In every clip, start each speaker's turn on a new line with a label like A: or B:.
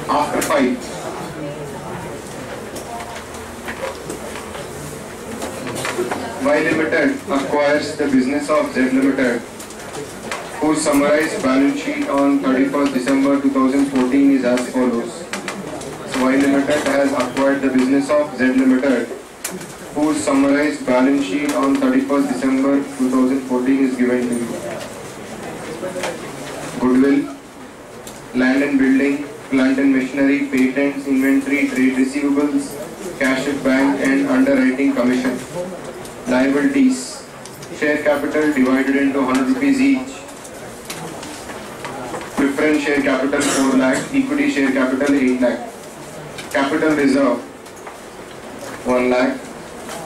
A: After 5. Y Limited acquires the business of Z Limited, whose summarized balance sheet on 31st December 2014 is as follows. So Y Limited has acquired the business of Z Limited, whose summarized balance sheet on 31st December 2014 is given to you. Goodwill, land and building, plant and machinery, patents, inventory, trade receivables, cash at bank and underwriting commission. Liabilities, share capital divided into 100 rupees each. Preference share capital 4 lakh, equity share capital 8 lakh. Capital reserve 1 lakh.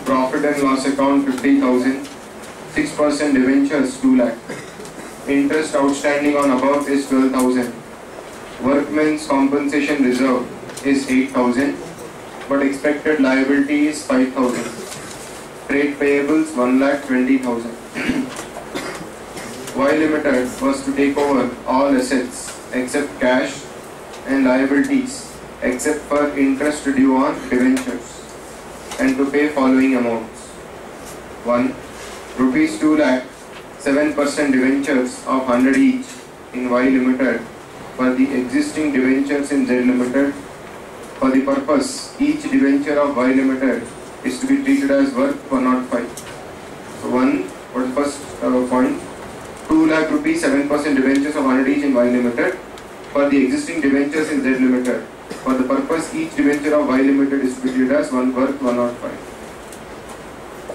A: Profit and loss account 50,000. 6% debentures 2 lakh. Interest outstanding on above is 12,000. Workmen's compensation reserve is 8,000, but expected liability is 5,000. Trade payables 1,20,000. Y Limited was to take over all assets except cash and liabilities except for interest due on debentures and to pay following amounts. 1. Rupees 2 lakh, 7% debentures of 100 each in Y Limited for the existing debentures in Z Limited. For the purpose, each debenture of Y Limited is to be treated as worth 105. So what is first point? 2 lakh rupees, 7% debentures of 100 each in Y Limited for the existing debentures in Z Limited. For the purpose, each debenture of Y Limited is to be treated as worth 105.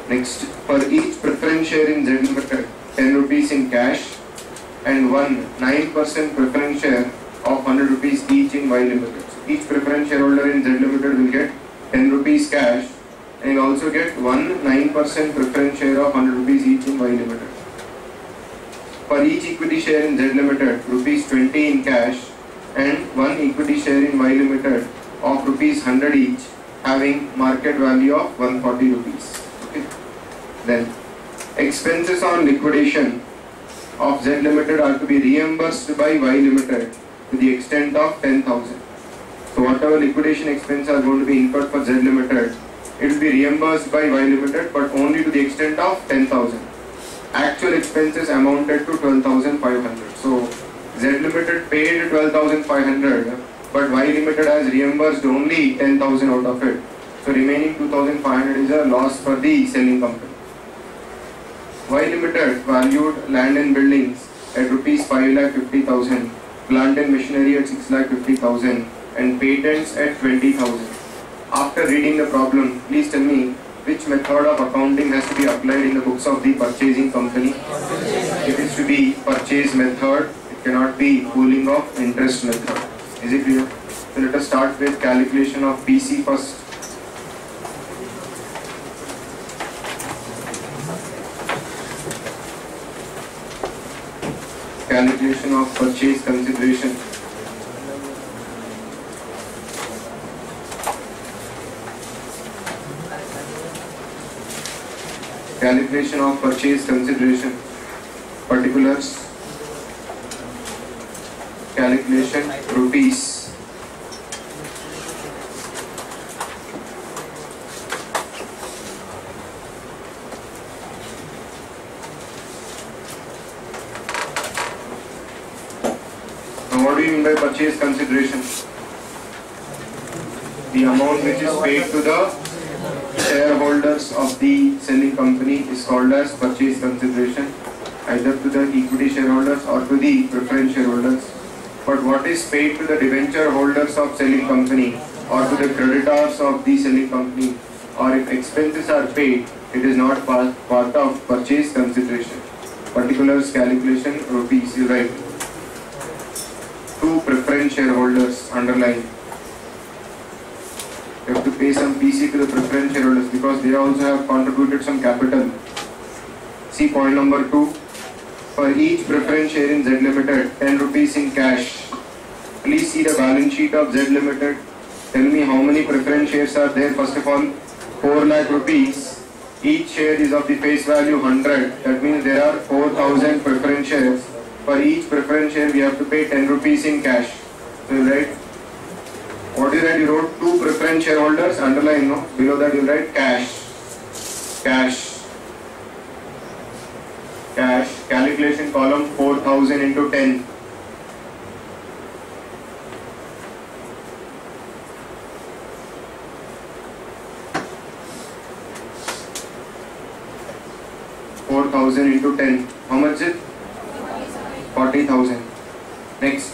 A: Next, for each preference share in Z Limited, 10 rupees in cash and 9% preference share of 100 rupees each in Y Limited. So each preference shareholder in Z Limited will get 10 rupees cash and also get 9% preference share of 100 rupees each in Y Limited. For each equity share in Z Limited, rupees 20 in cash and 1 equity share in Y Limited of rupees 100 each, having market value of 140 rupees. Okay. Then expenses on liquidation of Z Limited are to be reimbursed by Y Limited to the extent of 10,000. So whatever liquidation expenses are going to be incurred for Z Limited, it will be reimbursed by Y Limited, but only to the extent of 10,000. Actual expenses amounted to 12,500. So Z Limited paid 12,500, but Y Limited has reimbursed only 10,000 out of it. So remaining 2,500 is a loss for the selling company. Y Limited valued land and buildings at rupees 5,50,000, plant and machinery at 6,50,000 and patents at 20,000. After reading the problem, please tell me which method of accounting has to be applied in the books of the purchasing company. It is to be purchase method, it cannot be pooling of interest method. Is it clear? So let us start with calculation of PC first. Calculation of purchase consideration. Calculation of purchase consideration. Particulars. Calculation rupees. What do you mean by purchase consideration? The amount which is paid to the shareholders of the selling company is called as purchase consideration, either to the equity shareholders or to the preference shareholders. But what is paid to the debenture holders of selling company or to the creditors of the selling company, or if expenses are paid, it is not part of purchase consideration. Particulars calculation rupees, you write. To preference shareholders, underline. You have to pay some PC to the preference shareholders because they also have contributed some capital. See point number 2. For each preference share in Z Limited, 10 rupees in cash. Please see the balance sheet of Z Limited. Tell me how many preference shares are there. First of all, 4 lakh rupees. Each share is of the face value 100. That means there are 4,000 preference shares. For each preference share, we have to pay 10 rupees in cash. So, right? What you write? You wrote 2 preference shareholders, underline, no? Below that you write cash. Cash. Cash. Calculation column 4,000 into 10. Into 10. How much is it? 40,000. Next,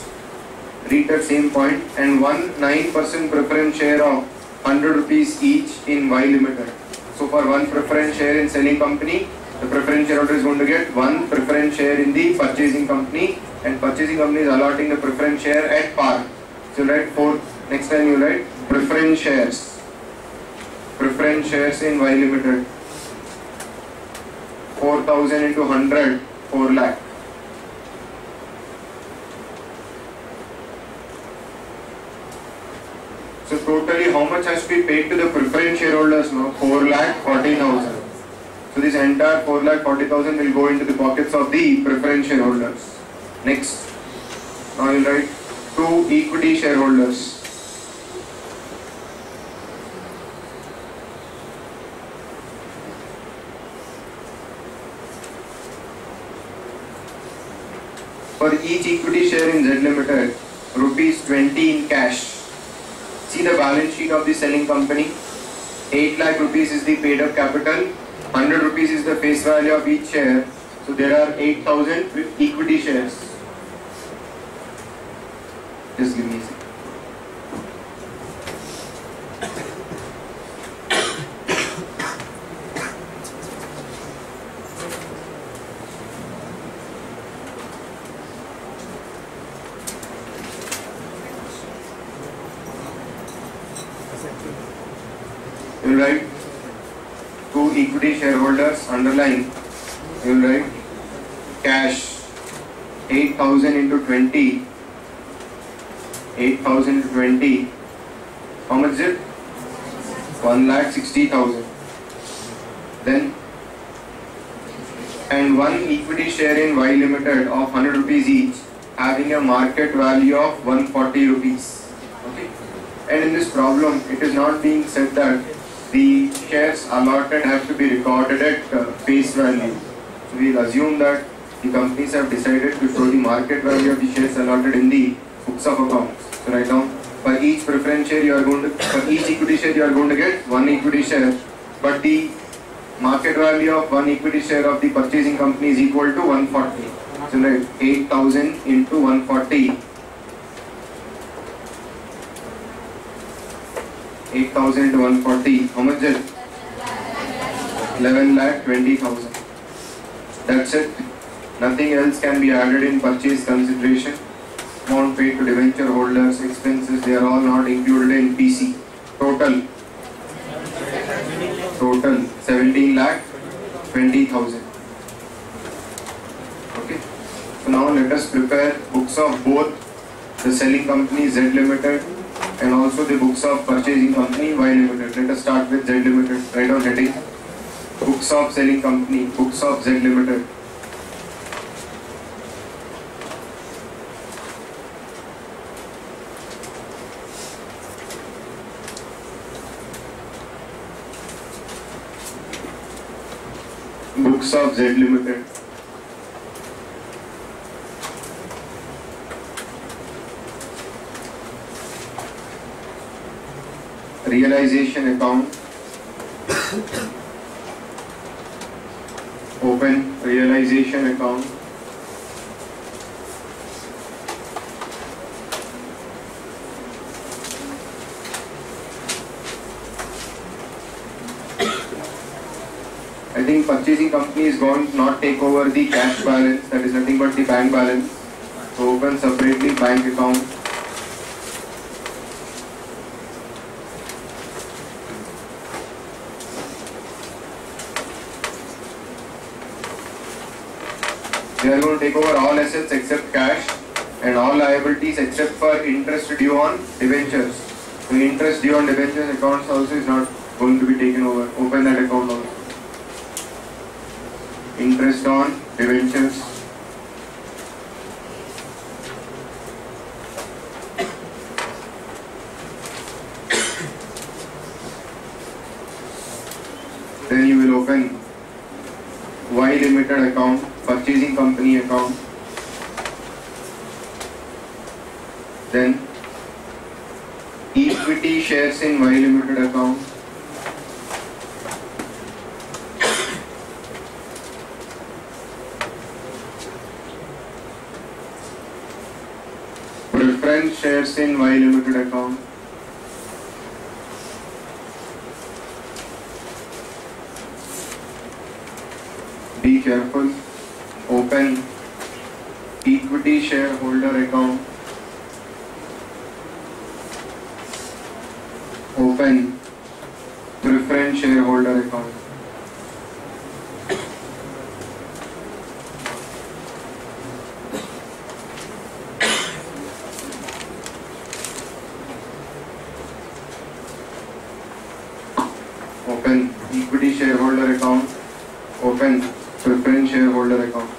A: read the same point and 9% preference share of 100 rupees each in Y Limited. So for 1 preference share in selling company, the preference shareholder is going to get 1 preference share in the purchasing company, and purchasing company is allotting the preference share at par. So you write 4. Next time you write preference shares. Preference shares in Y Limited. 4,000 into 100, 4 lakh. So totally how much has to be paid to the preference shareholders now? 4,40,000. So this entire 4,40,000 will go into the pockets of the preference shareholders. Next, now you write 2 equity shareholders. For each equity share in Z Limited, rupees 20 in cash. See the balance sheet of the selling company. 8 lakh rupees is the paid up capital. 100 rupees is the face value of each share. So there are 8,000 equity shares. Just give me a second. You will write 2 equity shareholders, underline, you will write cash 8,000 into 20, 8,000 into 20, how much is it? 1,60,000. Then, and 1 equity share in Y Limited of 100 rupees each, having a market value of 140 rupees. Okay. And in this problem, it is not being said that the shares allotted have to be recorded at face value. So we will assume that the companies have decided to show the market value of the shares allotted in the books of accounts. So write down, for each preference share you are going to, for each equity share you are going to get 1 equity share, but the market value of 1 equity share of the purchasing company is equal to 140. So write 8,000 into 140. 8,000 into 140, how much is it? 11,20,000. That's it. Nothing else can be added in purchase consideration. Amount paid to debenture holders, expenses, they are all not included in PC. Total 17,20,000. Okay. So now let us prepare books of both the selling company Z Limited and also the books of purchasing company Y Limited. Let us start with Z Limited. Write down heading. Books of selling company, books of Z Limited. Books of Z Limited. Realization account. Open realization account. I think purchasing company is going to not take over the cash balance, that is nothing but the bank balance. So open separately bank account. They are going to take over all assets except cash and all liabilities except for interest due on debentures. So interest due on debentures accounts also is not going to be taken over. Open that account also. Interest on debentures. open Y Limited account, purchasing company account. Then equity shares in Y Limited account. Preference shares in Y Limited account. Be careful. Open equity shareholder account. Open preference shareholder account. Open equity shareholder account. Open preference shareholder account.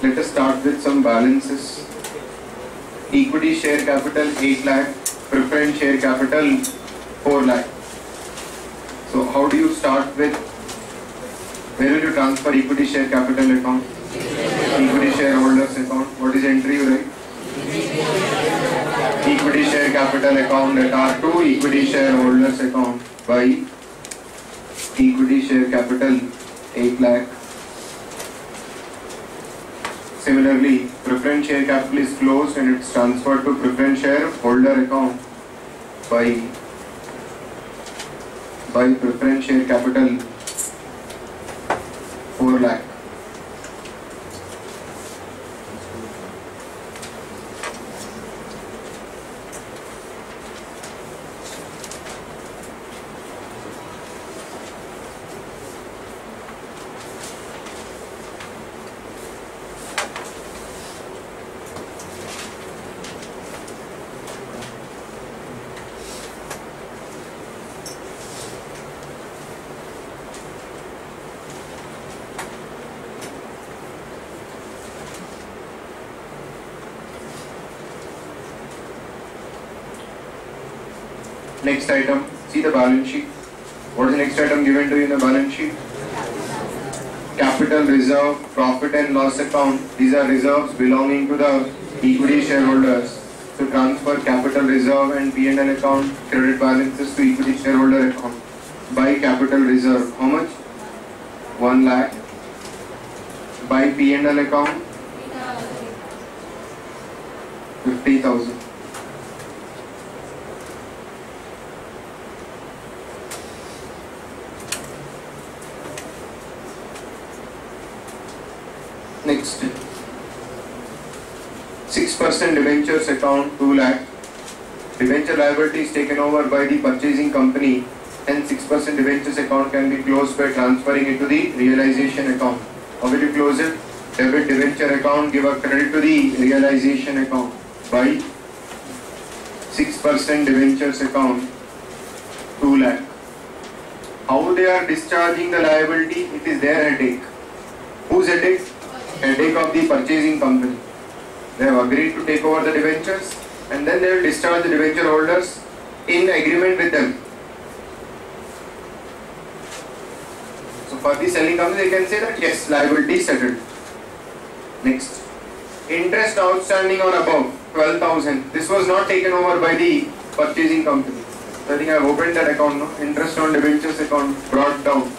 A: Let us start with some balances. Equity share capital 8 lakh, preference share capital 4 lakh. So how do you start with, where will you transfer equity share capital account? Equity shareholders account. What is entry you write? Equity share capital account at R2, equity shareholders account by equity share capital 8 lakh. Similarly, preference share capital is closed and it's transferred to preference share holder account by preference share capital 4 lakh. Next item, see the balance sheet. What is the next item given to you in the balance sheet? Capital reserve, profit and loss account. These are reserves belonging to the equity shareholders. So transfer capital reserve and P&L account credit balances to equity shareholder account by capital reserve. How much? 1 lakh. By P&L account 50,000. Next, 6% debentures account 2 lakh. Debenture liability is taken over by the purchasing company and 6% debentures account can be closed by transferring it to the realization account. How will you close it? Debit debenture account, give a credit to the realization account by 6% debentures account 2 lakh. How they are discharging the liability? It is their headache. Whose headache? Headache of the purchasing company. They have agreed to take over the debentures and then they will discharge the debenture holders in agreement with them. So for the selling company they can say that yes, liability is settled. Next, interest outstanding or above 12,000. This was not taken over by the purchasing company. So I think I have opened that account, no? Interest on debentures account brought down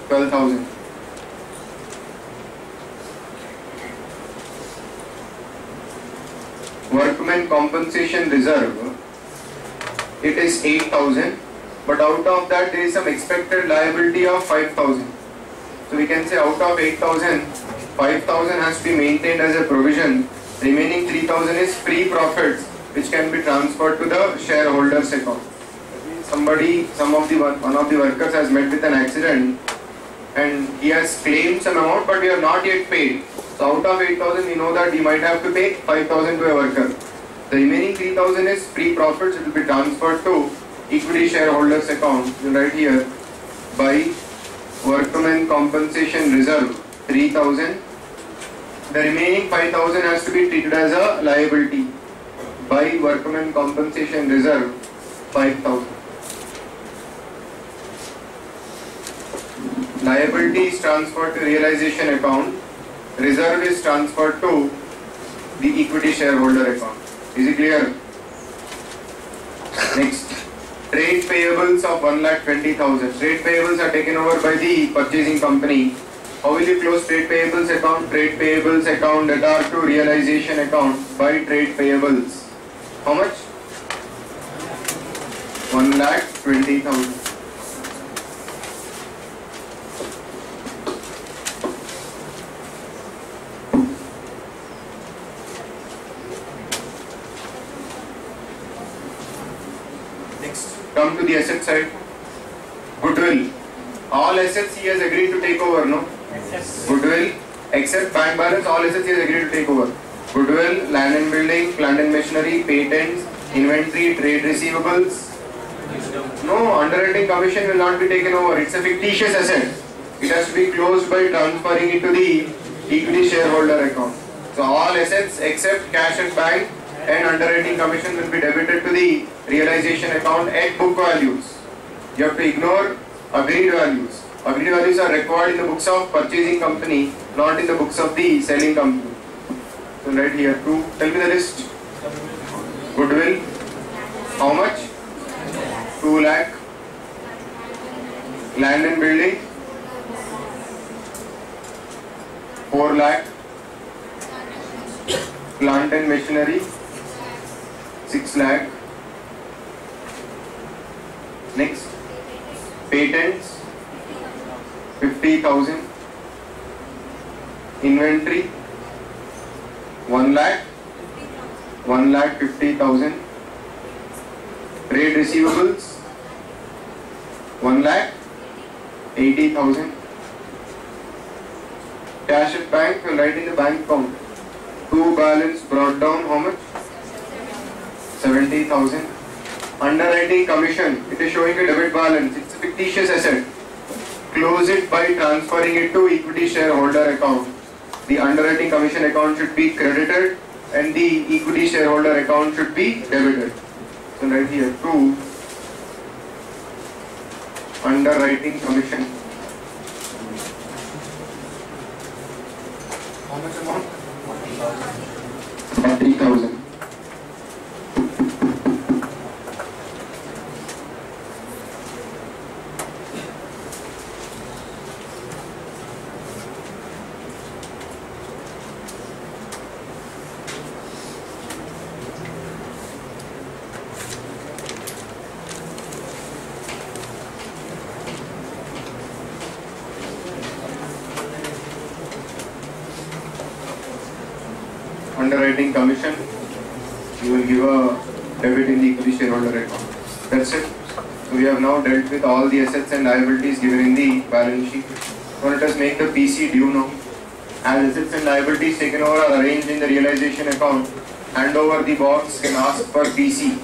A: 12,000. Workmen compensation reserve, it is 8,000 but out of that there is some expected liability of 5,000. So we can say out of 8,000, 5,000 has to be maintained as a provision. Remaining 3,000 is free profits which can be transferred to the shareholders account. One of the workers has met with an accident and he has claimed some amount, but we have not yet paid. So out of 8,000 we know that he might have to pay 5,000 to a worker. The remaining 3,000 is free profits. It will be transferred to equity shareholders account. You write here by workmen compensation reserve 3,000. The remaining 5,000 has to be treated as a liability by workmen compensation reserve 5,000. Liability is transferred to realization account. Reserve is transferred to the equity shareholder account. Is it clear? Next, trade payables of 1,20,000. Trade payables are taken over by the purchasing company. How will you close trade payables account? Trade payables account debtor to realization account by trade payables. How much? 1,20,000. Come to the asset side. Goodwill. All assets he has agreed to take over, no? Yes. Goodwill, except bank balance, all assets he has agreed to take over. Goodwill, land and building, plant and machinery, patents, inventory, trade receivables. No, underwriting commission will not be taken over. It's a fictitious asset. It has to be closed by transferring it to the equity shareholder account. So all assets except cash at bank and underwriting commission will be debited to the realization account at book values. You have to ignore agreed values. Agreed values are recorded in the books of purchasing company, not in the books of the selling company. So right here, tell me the list. Goodwill, how much? 2 lakh. Land and building, 4 lakh. Plant and machinery, 6 lakh. Next, patents, 50,000. Inventory, 1 lakh, 1,50,000. Trade receivables, 1,80,000. Cash at bank, will write in the bank account. To balance brought down, how much? 70,000. Underwriting commission, it is showing a debit balance. It's a fictitious asset. Close it by transferring it to equity shareholder account. The underwriting commission account should be credited and the equity shareholder account should be debited. So right here, to underwriting commission. How much amount? 40,000. Underwriting commission, you will give a debit in the equity shareholder account. That's it. So we have now dealt with all the assets and liabilities given in the balance sheet. So let us make the PC due now. As assets and liabilities taken over are arranged in the realization account, hand over the box and ask for PC.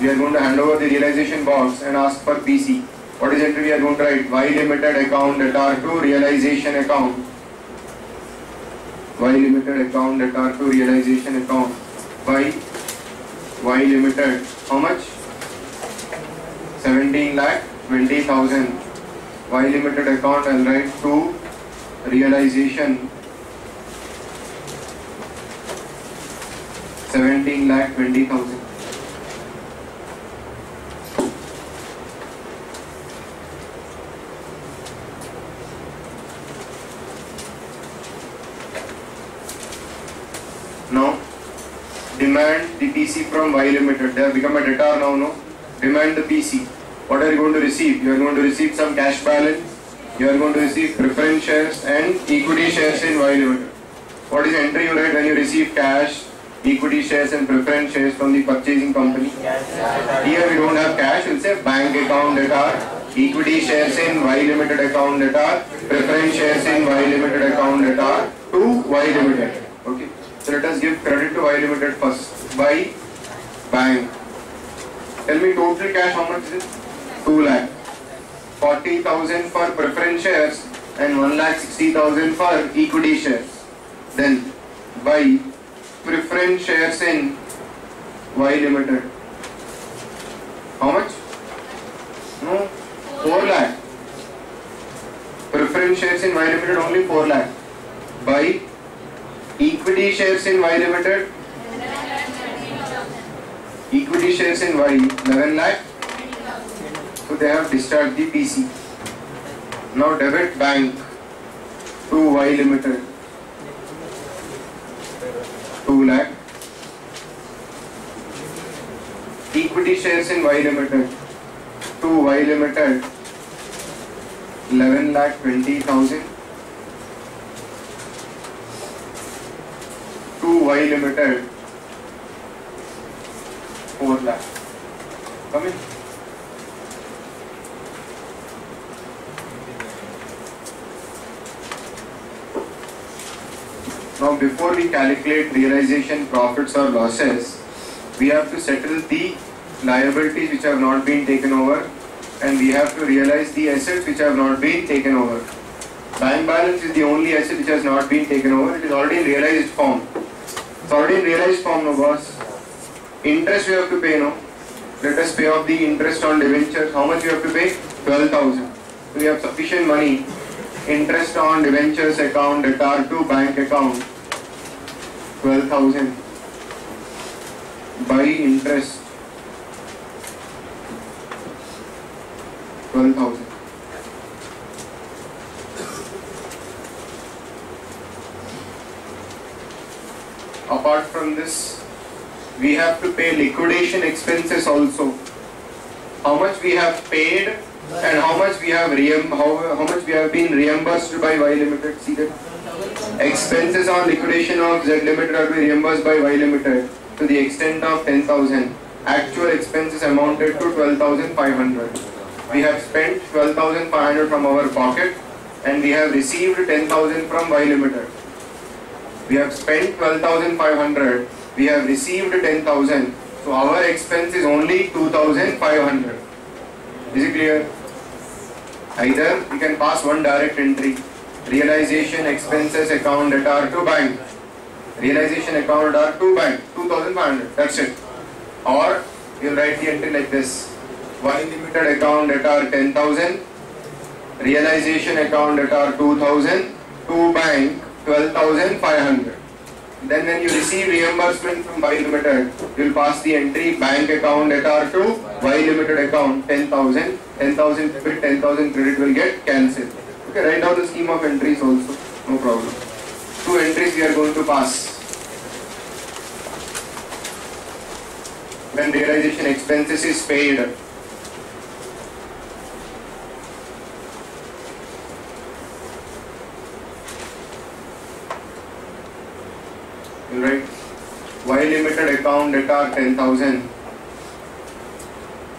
A: We are going to hand over the realization box and ask for PC. What is entry we are going to write? Y limited account debtor to realization account. Y limited account debtor to realization account by Y limited. How much? 17,20,000. Y limited account, I'll write to realization 17,20,000. Now, demand the PC from Y limited. They have become a debtor now, no? Demand the PC. What are you going to receive? You are going to receive some cash balance. You are going to receive preference shares and equity shares in Y Limited. What is the entry you write when you receive cash, equity shares and preference shares from the purchasing company? Here we don't have cash, we'll say bank account data, equity shares in Y Limited account data, preference shares in Y Limited account data to Y Limited. Okay. So let us give credit to Y Limited first by bank. Tell me total cash how much is it? 2 lakh. 40,000 for preference shares and 1,60,000 for equity shares. Then by preference shares in Y Limited. How much? No, 4 lakh. Preference shares in Y Limited only 4 lakh. By equity shares in Y Limited. Equity shares in Y 11 lakh. So they have discharged the PC. Now debit bank to Y Limited. 2 lakh. Equity shares in Y Limited to Y Limited 11 lakh 20,000 to Y Limited 4 lakh. Come in. Now before we calculate realization profits or losses, we have to settle the liabilities which have not been taken over, and we have to realize the assets which have not been taken over. Bank balance is the only asset which has not been taken over. It is already in realized form. It's already in realized form, no boss. Interest we have to pay, no? Let us pay off the interest on debentures. How much we have to pay? 12,000. So we have sufficient money. Interest on debentures account, debtor to bank account, 12,000. By interest, 12,000. Apart from this, we have to pay liquidation expenses also. How much we have paid and how much we have how much we have been reimbursed by Y Limited. See that expenses on liquidation of Z Limited are to be reimbursed by Y Limited to the extent of 10,000. Actual expenses amounted to 12,500. We have spent 12,500 from our pocket and we have received 10,000 from Y Limited. We have spent 12,500. We have received 10,000. So our expense is only 2,500. Is it clear? Either we can pass one direct entry. Realization expenses account debtor to bank. Realization account debtor to bank. 2,500. That's it. Or you will write the entry like this. Y Limited account debtor 10,000. Realization account debtor 2,000. To bank 12,500. Then when you receive reimbursement from Y Limited, you will pass the entry bank account debtor to Y Limited account 10,000. 10,000 debit, 10,000 credit will get cancelled. Okay, write down the scheme of entries also, no problem. 2 entries we are going to pass. When realization expenses is paid, right? Y Limited account debtor 10,000.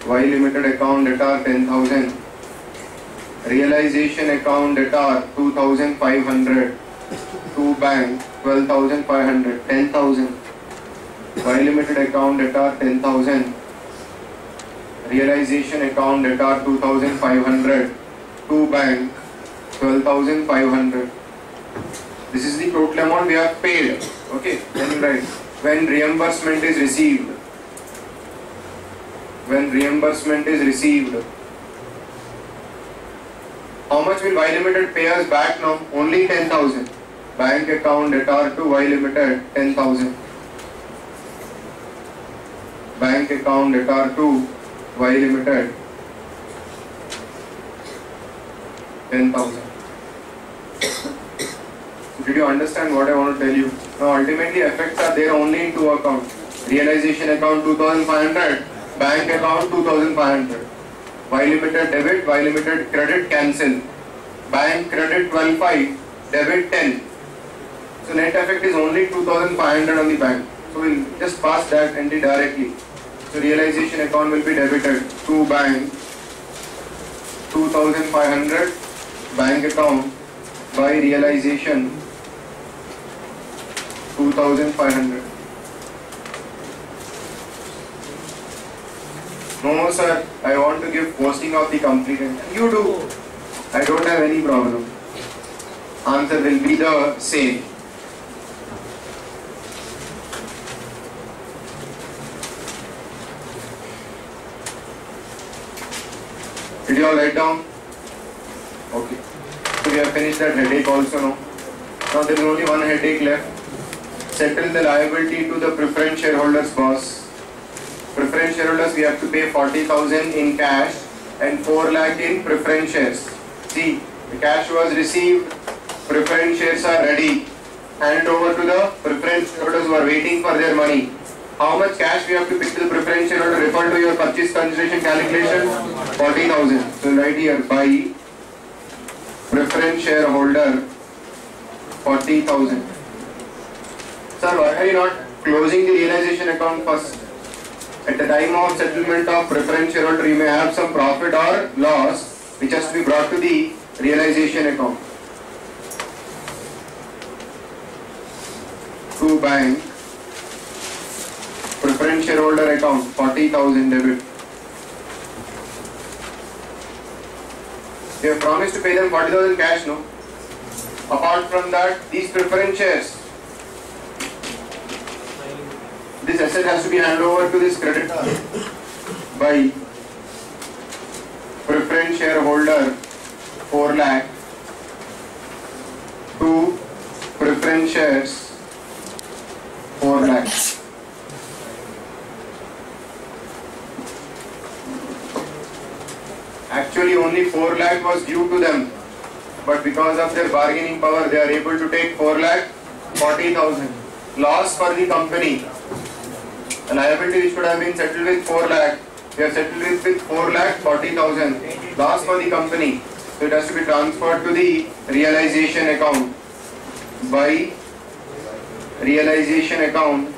A: Y Limited account debtor 10,000. Realization account debtor 2,500. To bank 12,500. 10,000. Y Limited account debtor 10,000. Realization account debtor 2,500. To bank 12,500. This is the total amount we have paid. Okay, then write when reimbursement is received. When reimbursement is received, how much will Y Limited pay us back now? Only 10,000. Bank account debtor to Y Limited 10,000. Bank account debtor to Y Limited 10,000. Did you understand what I want to tell you? Now ultimately effects are there only in 2 accounts. Realization account 2,500, bank account 2,500. Y limited debit, Y limited credit, cancel. Bank credit 12.5, debit 10. So net effect is only 2,500 on the bank. So we'll just pass that entry directly. So realization account will be debited to bank 2,500 bank account by realization 2,500. No sir, I want to give posting of the completed. You do. I don't have any problem. Answer will be the same. Did you all write down? Okay. So we have finished that headache also now. Now there is only one headache left. Settle the liability to the preference shareholders, boss. Preference shareholders we have to pay 40,000 in cash and 4 lakh in preference shares. See, the cash was received, preference shares are ready. Hand over to the preference shareholders who are waiting for their money. How much cash we have to pay to the preference shareholder? Refer to your purchase consideration calculation, 40,000. So right here, by preference shareholder, 40,000. Sir, why are you not closing the realization account first? At the time of settlement of preference shareholder, you may have some profit or loss which has to be brought to the realization account. To bank, preference shareholder account, 40,000 debit. We have promised to pay them 40,000 cash, no? Apart from that, these preference shares, this asset has to be handed over to this creditor by preference shareholder 4 lakh to preference shares 4 lakh. Actually only 4 lakh was due to them, but because of their bargaining power they are able to take 4 lakh 40,000. Loss for the company. A liability which could have been settled with 4 lakh, we have settled with 4 lakh 40,000. Loss for the company. So it has to be transferred to the realization account by realization account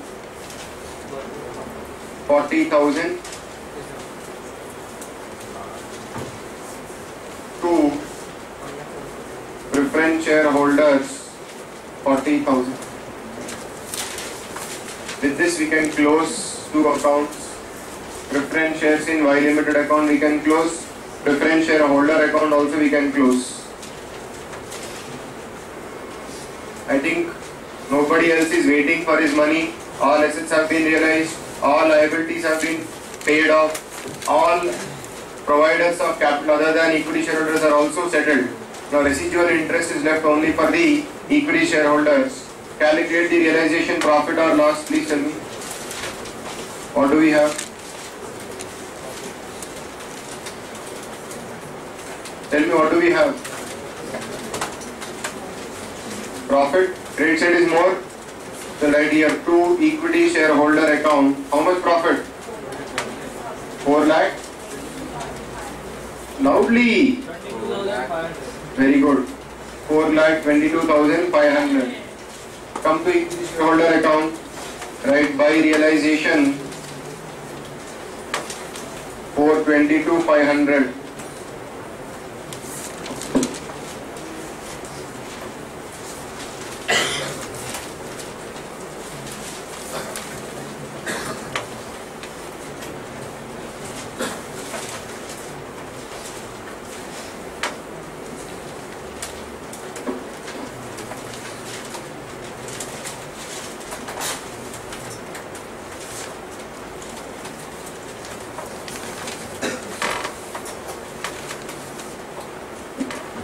A: 40,000 to preference shareholders 40,000. With this we can close 2 accounts. Preference shares in Y limited account we can close. Preference shareholder account also we can close. I think nobody else is waiting for his money. All assets have been realized. All liabilities have been paid off. All providers of capital other than equity shareholders are also settled. Now residual interest is left only for the equity shareholders. Calculate the realization profit or loss. Please tell me. What do we have? Tell me what do we have? Profit. Credit side is more. So right here, to equity shareholder account. How much profit? 4 lakh. Loudly. Very good. 4,22,500. Come to equity shareholder account. Right, by realization 4,22,500.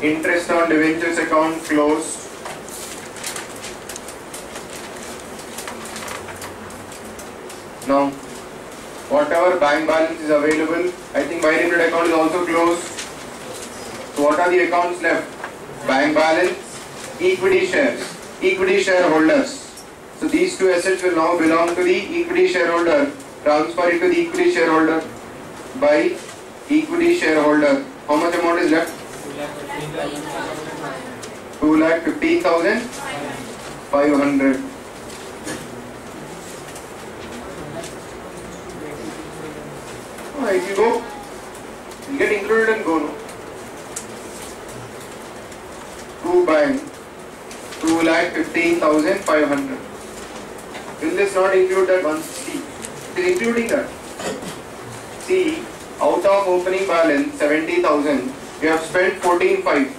A: Interest on debentures account closed. Now, whatever bank balance is available, I think Y limited account is also closed. So what are the accounts left? Bank balance, equity shares, equity shareholders. So these two assets will now belong to the equity shareholder. Transfer it to the equity shareholder by equity shareholder. How much amount is left? 2,15,500. If you go, you get included and go. No? To bank, 2,15,500. Will this not include that 160? It is including that. See, out of opening balance 70,000, you have spent 14,500.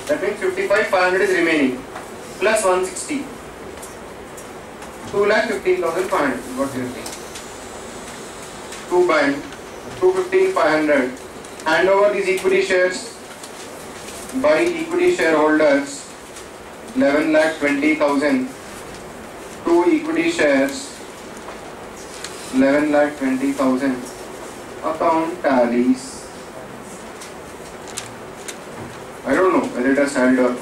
A: That means 55,500 is remaining. Plus 160. 2,15,500 is what you are saying. To bank, 215,500. Hand over these equity shares by equity shareholders, 11,20,000. 2 equity shares, 11,20,000. Account tallies. I don't know whether it has held or.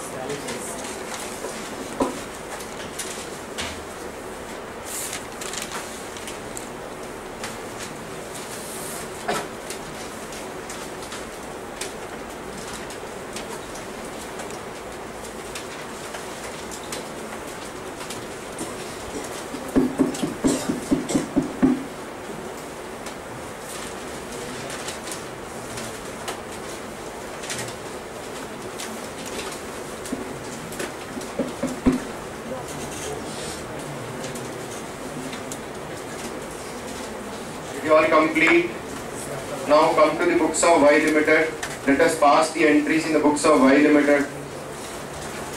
A: You all complete. Now come to the books of Y Limited. Let us pass the entries in the books of Y Limited.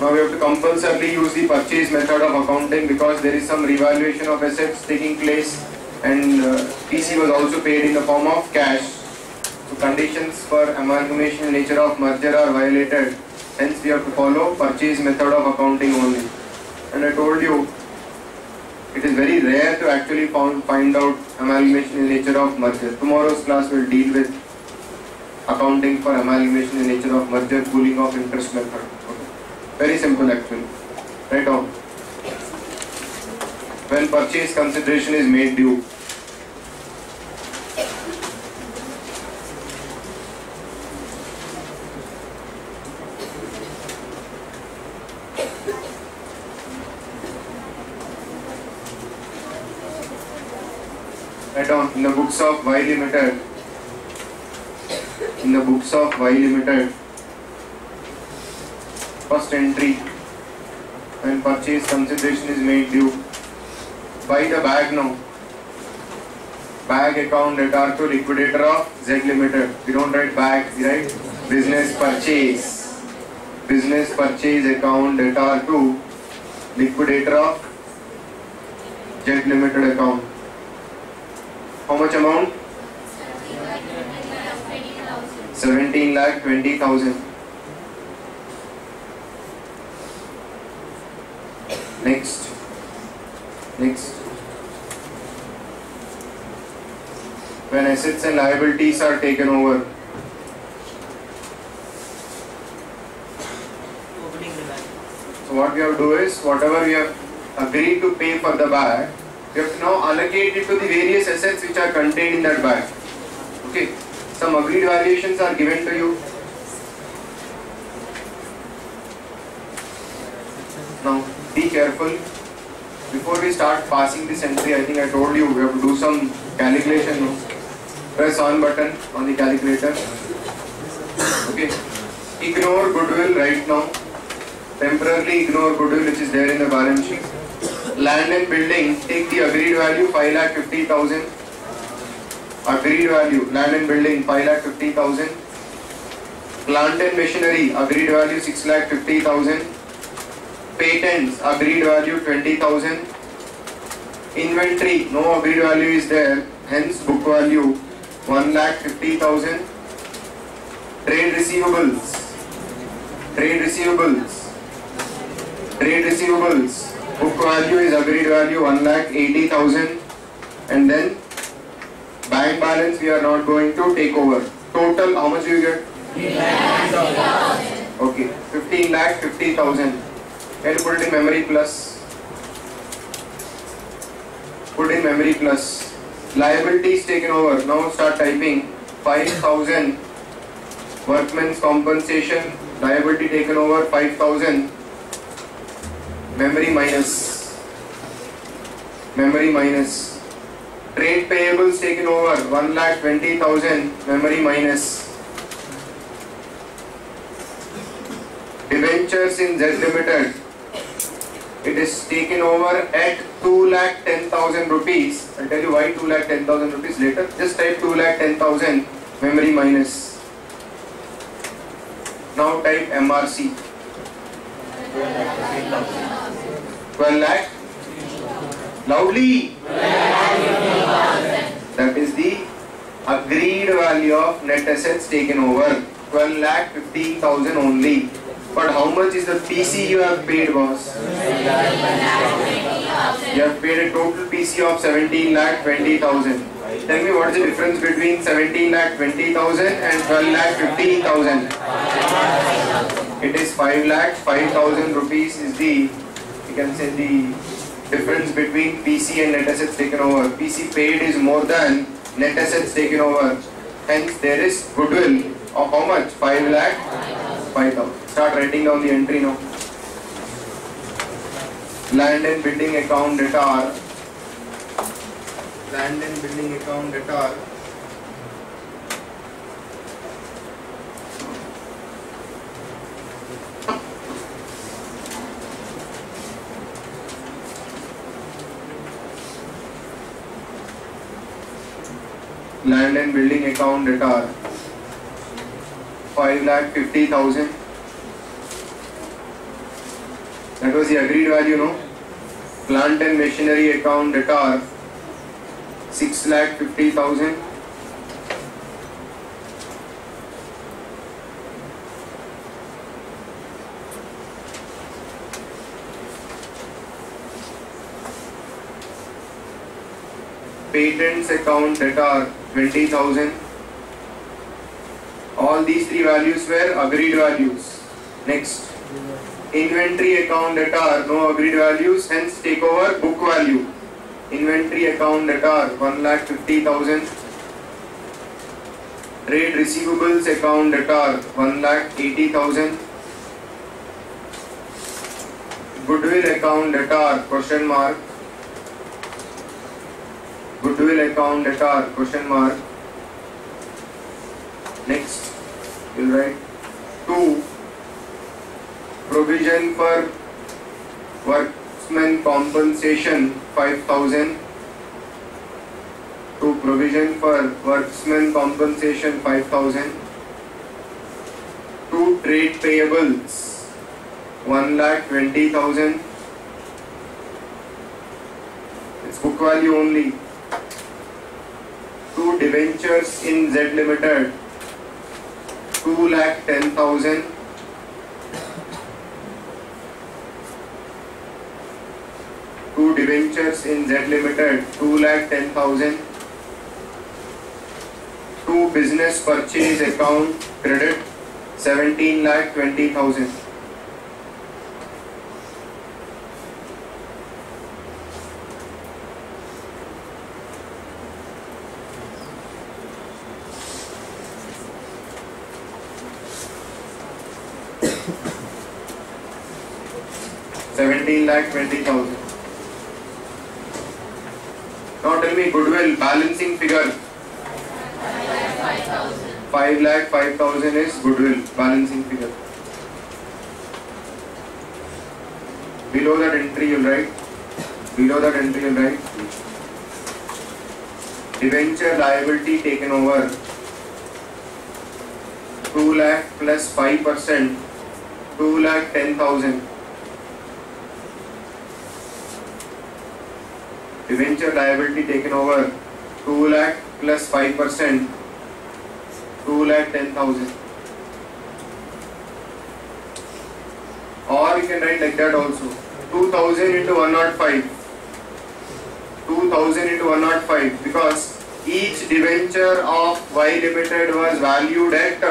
A: Now we have to compulsorily use the purchase method of accounting because there is some revaluation of assets taking place and TC was also paid in the form of cash. So conditions for amalgamation in nature of merger are violated. Hence we have to follow purchase method of accounting only. And I told you, it is very rare to actually find out amalgamation in nature of merger. Tomorrow's class will deal with accounting for amalgamation in nature of merger, pooling of interest method. Okay. Very simple actually. Right on. When purchase consideration is made due. Right on. In the books of Y Limited, first entry, when purchase consideration is made due, buy the bag now. Bag account debtor to liquidator of Z Limited. We don't write bag, we write business purchase. Business purchase account debtor to liquidator of Z Limited account. How much amount? 17,20,000. Next. When assets and liabilities are taken over. So what we have to do is, whatever we have agreed to pay for the bag, we have to now allocate it to the various assets which are contained in that bag. Okay. Some agreed valuations are given to you. Now, be careful. Before we start passing this entry, I think I told you we have to do some calculation. Press on button on the calculator. Okay. Ignore goodwill right now. Temporarily ignore goodwill which is there in the balance sheet. Land and building, take the agreed value 5,50,000. Agreed value, land and building 5,50,000. Plant and machinery, agreed value 6,50,000. Patents, agreed value 20,000. Inventory, no agreed value is there, hence book value 1,50,000. Trade receivables, book value is agreed value 1,80,000. And then bank balance we are not going to take over. Total, how much do you get? 15,000. Okay, 15,50,000. Can you put it in memory plus? Put in memory plus. Liabilities taken over. Now start typing. 5,000 workmen's compensation liability taken over 5,000 memory minus trade payables taken over 1,20,000 memory minus debentures in Z Limited, it is taken over at 2,10,000 rupees. I'll tell you why 2,10,000 rupees later. Just type 2,10,000 memory minus. Now type MRC. 12 lakh. Loudly. That is the agreed value of net assets taken over. 12,50,000 only. But how much is the PC you have paid, boss? You have paid a total PC of 17,20,000. Tell me what is the difference between 17,20,000 and 12,15,000? It is 5,05,000 rupees is the, you can say, the difference between PC and net assets taken over. PC paid is more than net assets taken over. Hence there is goodwill of how much? 5,05,000. Start writing down the entry now. Land and building account debtor. Land and building account debtor. Land and building account debtor 5,50,000. That was the agreed value, no? Plant and machinery account debtor 6,50,000. Patents account debtor 20,000. All these three values were agreed values. Next, inventory account debtor, no agreed values, hence take over book value. Inventory account debtor 1,50,000. Trade receivables account debtor 1,80,000. Goodwill account debtor question mark. Goodwill account debtor question mark. Next, you will write 2. Provision for workmen compensation 5,000. To provision for workmen compensation 5,000. To trade payables 1,20,000. It's book value only. To debentures in Z Limited 2,10,000. To debentures in Z Limited 2,10,000. To business purchase account credit 17,20,000. $17,20,000. Now tell me goodwill balancing figure. 5,05,000 is goodwill balancing figure. Below that entry you'll write. Debenture liability taken over 2 lakh plus 5%, 2,10,000. Debenture liability taken over 2 lakh plus 5%, 2,10,000. Or you can write like that also. 2,000 into 105. 2,000 into 105 because each debenture of Y Limited was valued at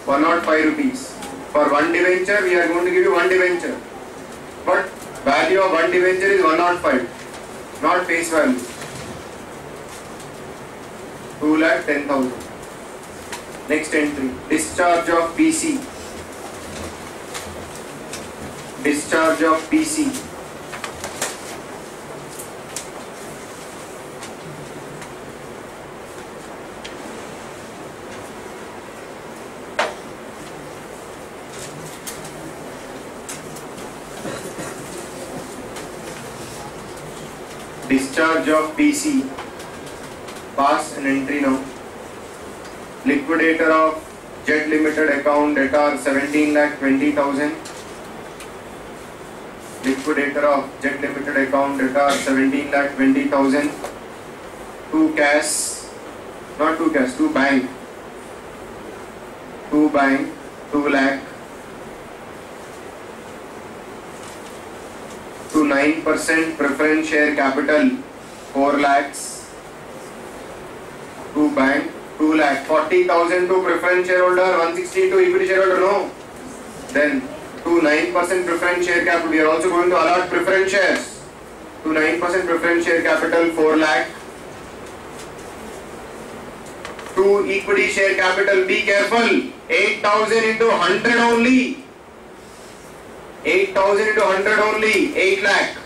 A: 105 rupees. For one debenture we are going to give you one debenture. But value of one debenture is 105. Not face value. 2,10,000. Next entry, discharge of PC. Discharge of PC. Discharge of PC. Pass an entry now. Liquidator of Jet Limited account debtor 17,20,000. Liquidator of Jet Limited account debtor 17,20,000. To cash, not to cash, to bank. To bank 2 lakh. To 9% preference share capital 4 lakhs. To bank 2 lakh. 40,000 to preference shareholder, 160 to equity shareholder, no. Then to 9% preference share capital, we are also going to allot preference shares. To 9% preference share capital 4 lakh. To equity share capital, be careful, 8,000 into 100 only. 8,000 into 100 only, 8 lakh.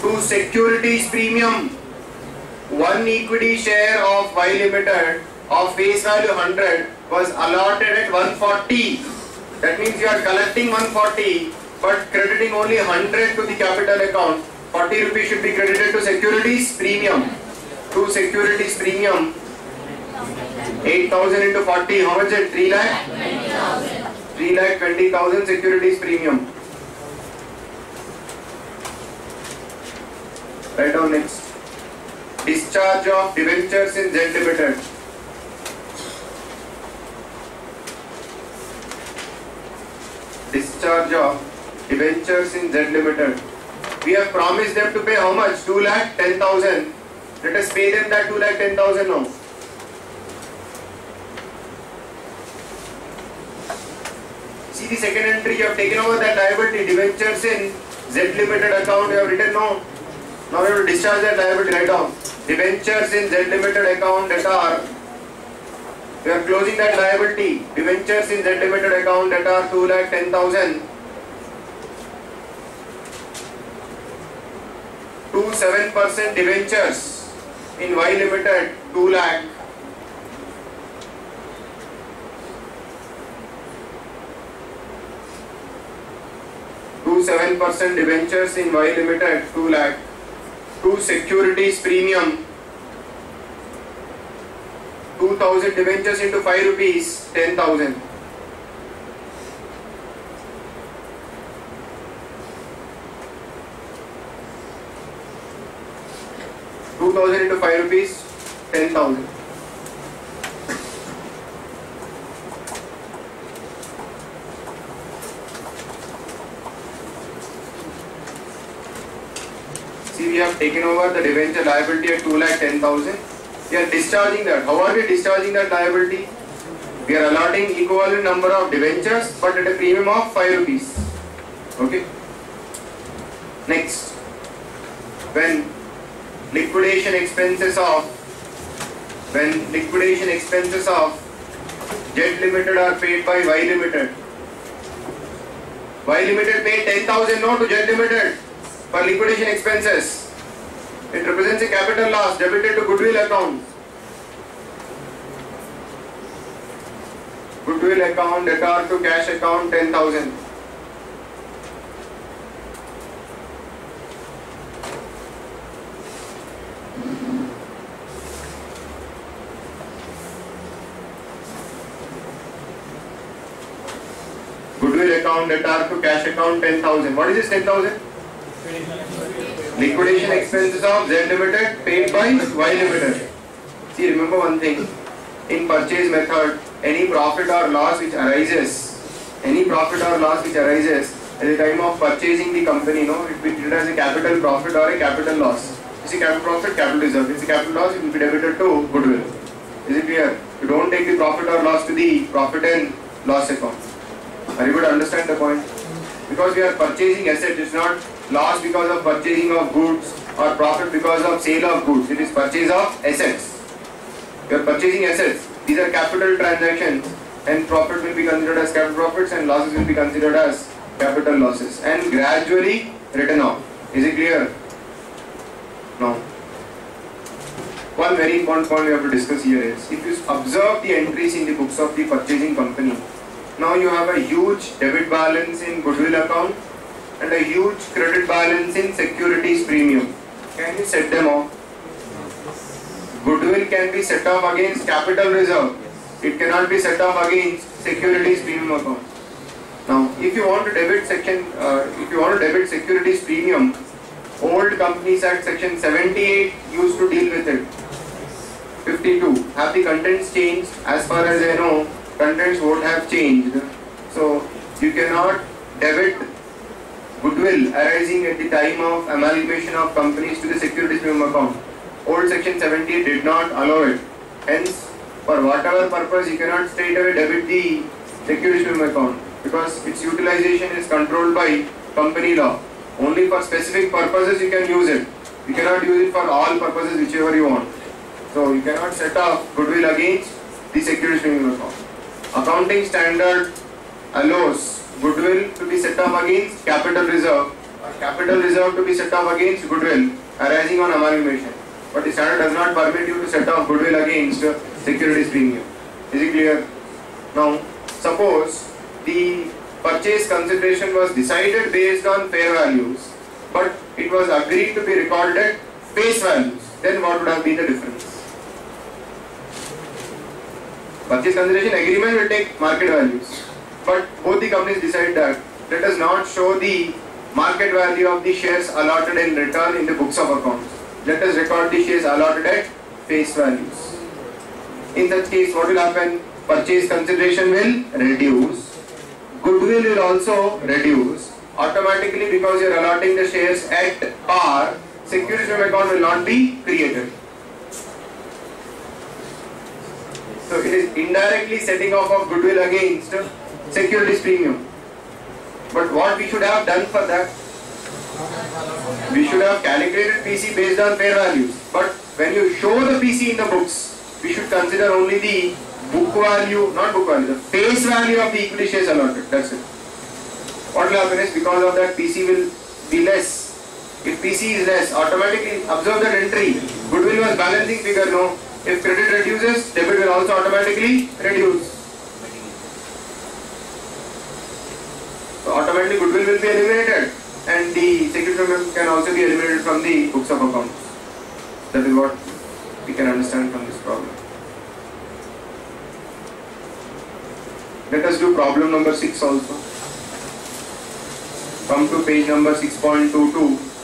A: To securities premium, 1 equity share of Y Limited of face value 100 was allotted at 140. That means you are collecting 140 but crediting only 100 to the capital account. 40 rupees should be credited to securities premium. To securities premium, 8,000 into 40, how much is it? 3 lakh? 3,20,000 securities premium. Write down next. Discharge of debentures in Z Limited. Discharge of debentures in Z Limited. We have promised them to pay how much? 2,10,000. Let us pay them that 2,10,000 now. See the second entry, you have taken over that liability, debentures in Z Limited account, you have written no. Now you have to discharge that liability, write down. Debentures in Z Limited account debtor. We are closing that liability. Debentures in Z Limited account debtor 2,10,000. To 7% debentures in Y Limited 2 lakh. To 7% debentures in Y Limited 2 lakh. To securities premium, 2,000 debentures into 5 rupees, 10,000. 2,000 into 5 rupees, 10,000. See, we have taken over the debenture liability at 2,10,000. We are discharging that. How are we discharging that liability? We are allotting equivalent number of debentures but at a premium of 5 rupees. Okay. Next, when liquidation expenses of Jet Limited are paid by Y Limited. Y Limited paid 10,000 no to Jet Limited for liquidation expenses. It represents a capital loss debited to goodwill account. Goodwill account debtor to cash account 10,000. Goodwill account debtor to cash account 10,000. What is this 10,000? Liquidation expenses of Z Limited paid by Y Limited. See, remember one thing. In purchase method, any profit or loss which arises at the time of purchasing the company, it will be treated as a capital profit or a capital loss. Is it capital profit, capital reserve? If it's a capital loss, it will be debited to goodwill. Is it clear? You don't take the profit or loss to the profit and loss account. Are you able to understand the point? because we are purchasing assets. It's not loss because of purchasing of goods or profit because of sale of goods. It is purchase of assets. You are purchasing assets. These are capital transactions, and profit will be considered as capital profits and losses will be considered as capital losses and gradually written off. Is it clear? Now, one very important point we have to discuss here is, if you observe the entries in the books of the purchasing company, now you have a huge debit balance in goodwill account and a huge credit balance in securities premium. Can you set them off? Goodwill can be set off against capital reserve. It cannot be set off against securities premium account. Now, if you want to debit securities premium, old Companies Act section 78 used to deal with it. 52. Have the contents changed? As far as I know, contents won't have changed. So, you cannot debit goodwill arising at the time of amalgamation of companies to the securities premium account. Old section 78 did not allow it. Hence, for whatever purpose, you cannot straight away debit the securities premium account because its utilization is controlled by company law. Only for specific purposes you can use it. You cannot use it for all purposes whichever you want. So you cannot set off goodwill against the securities premium account. Accounting standard allows goodwill to be set off against capital reserve or capital reserve to be set off against goodwill arising on amalgamation. But the standard does not permit you to set off goodwill against securities premium. Is it clear? Now, suppose the purchase consideration was decided based on fair values, but it was agreed to be recorded at face values. Then what would have been the difference? Purchase consideration agreement will take market values, but both the companies decide that let us not show the market value of the shares allotted in return in the books of accounts. Let us record the shares allotted at face values. In such case, what will happen? Purchase consideration will reduce. Goodwill will also reduce. Automatically, because you are allotting the shares at par, securities premium account will not be created. So it is indirectly setting off of goodwill against securities premium. But what we should have done for that? We should have calculated PC based on fair values. But when you show the PC in the books, we should consider only the book value, not book value, the face value of the equity shares allotted. That's it. What will happen is, because of that, PC will be less. If PC is less, automatically observe that entry. Goodwill was balancing figure, no. If credit reduces, debit will also automatically reduce. So automatically goodwill will be eliminated and the security premium can also be eliminated from the books of accounts. That is what we can understand from this problem. Let us do problem number 6 also. Come to page number 6.22.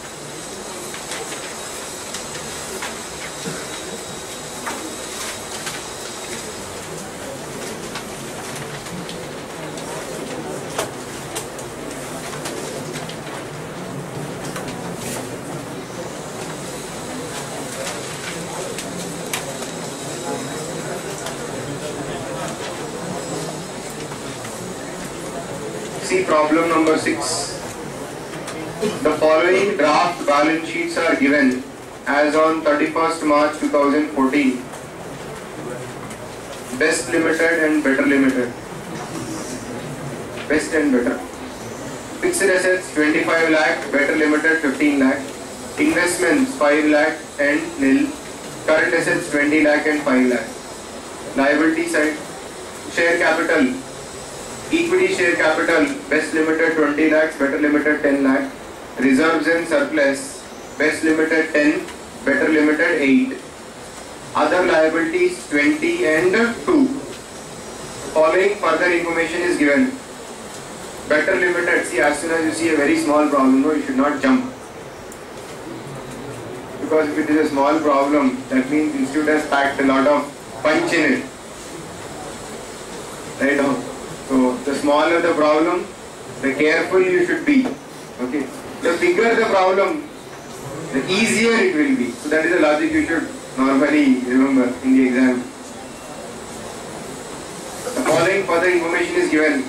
A: See problem number 6. The following draft balance sheets are given as on 31st March 2014. Best Limited and Better Limited. Best and Better. Fixed assets 25 lakh, Better Limited 15 lakh. Investments 5 lakh and nil. Current assets 20 lakh and 5 lakh. Liability side. Share capital. Equity share capital, Best Limited 20 lakhs, Better Limited 10 lakh. Reserves and surplus, Best Limited 10, Better Limited 8. Other liabilities 20 and 2. Following further information is given. Better Limited, see, as soon as you see a very small problem, no, you should not jump. Because if it is a small problem, that means institute has packed a lot of punch in it. Right now. So, the smaller the problem, the careful you should be. Okay. The bigger the problem, the easier it will be. So, that is the logic you should normally remember in the exam. The following further information is given.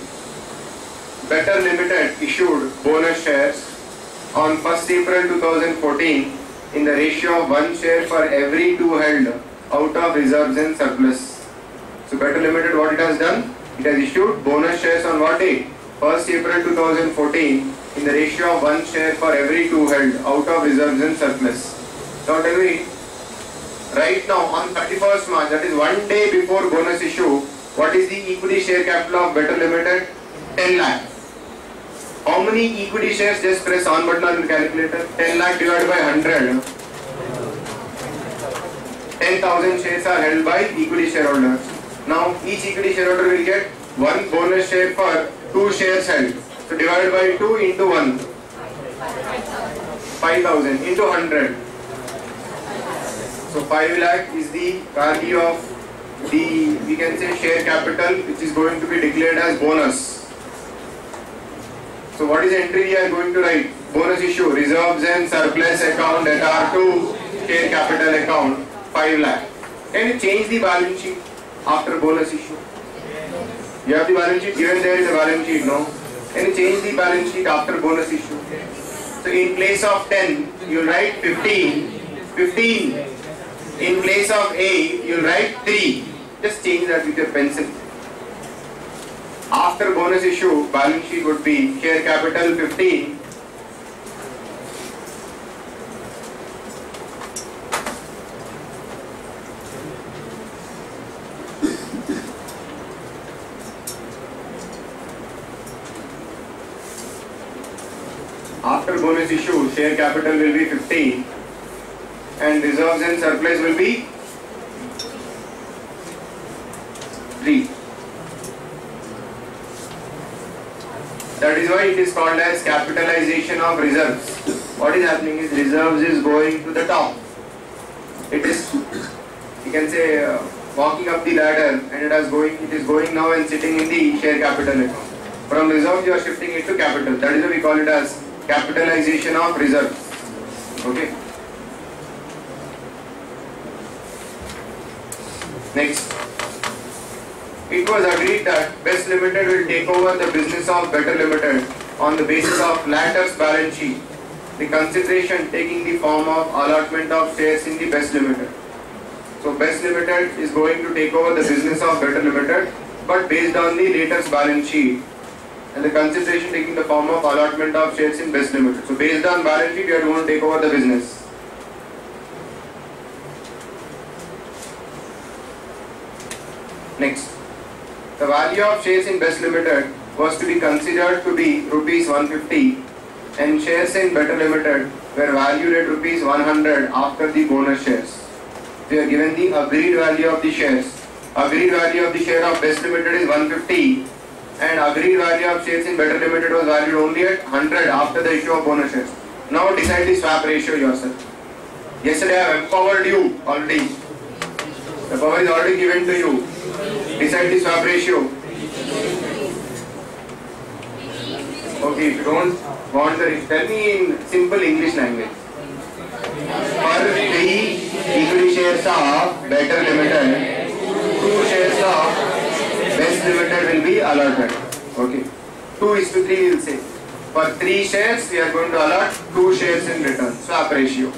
A: Better Limited issued bonus shares on 1st April 2014 in the ratio of 1 share for every 2 held out of reserves and surplus. So Better Limited, what it has done? It has issued bonus shares on what date? 1st April 2014 in the ratio of 1 share for every 2 held out of reserves and surplus. Now tell me, right now on 31st March, that is 1 day before bonus issue, what is the equity share capital of Better Limited? 10 lakh. How many equity shares? Just press on button on the calculator. 10 lakh divided by 100. 10,000 shares are held by equity shareholders. Now each equity shareholder will get 1 bonus share for 2 shares held. So divided by 2 into 1. 5,000 into 100. So 5 lakh is the value of the, we can say, share capital which is going to be declared as bonus. So what is the entry we are going to write? Bonus issue, reserves and surplus account that are to share capital account 5 lakh. Can you change the balance sheet after bonus issue? You have the balance sheet given there in the balance sheet, no? Can you change the balance sheet after bonus issue? So in place of 10, you will write 15. 15. In place of 8, you will write 3. Just change that with your pencil. After bonus issue, balance sheet would be share capital 15. After bonus issue, share capital will be 15 and reserves and surplus will be 3. That is why it is called as capitalization of reserves. What is happening is reserves is going to the top. It is, you can say, walking up the ladder, and it is going now and sitting in the share capital account. From reserves you are shifting it to capital. That is why we call it as capitalization of reserves. Okay. Next. It was agreed that Best Limited will take over the business of Better Limited on the basis of latter's balance sheet. The consideration taking the form of allotment of shares in the Best Limited. So Best Limited is going to take over the business of Better Limited, but based on the latter's balance sheet, and the consideration taking the form of allotment of shares in Best Limited. So based on balance sheet, you are going to take over the business. Next, the value of shares in Best Limited was to be considered to be rupees 150 and shares in Better Limited were valued at rupees 100 after the bonus shares. We are given the agreed value of the shares. Agreed value of the share of Best Limited is 150 and agreed value of shares in Better Limited was valued only at 100 after the issue of bonus shares. Now decide the swap ratio yourself. Yesterday I have empowered you already. The power is already given to you. Decide the swap ratio. Okay, if you don't want the, tell me in simple English language. For 3 equity shares of Better Limited, 2 shares of Best Limited will be allotted. Okay. 2:3 we will say. For 3 shares, we are going to allot 2 shares in return. Swap ratio.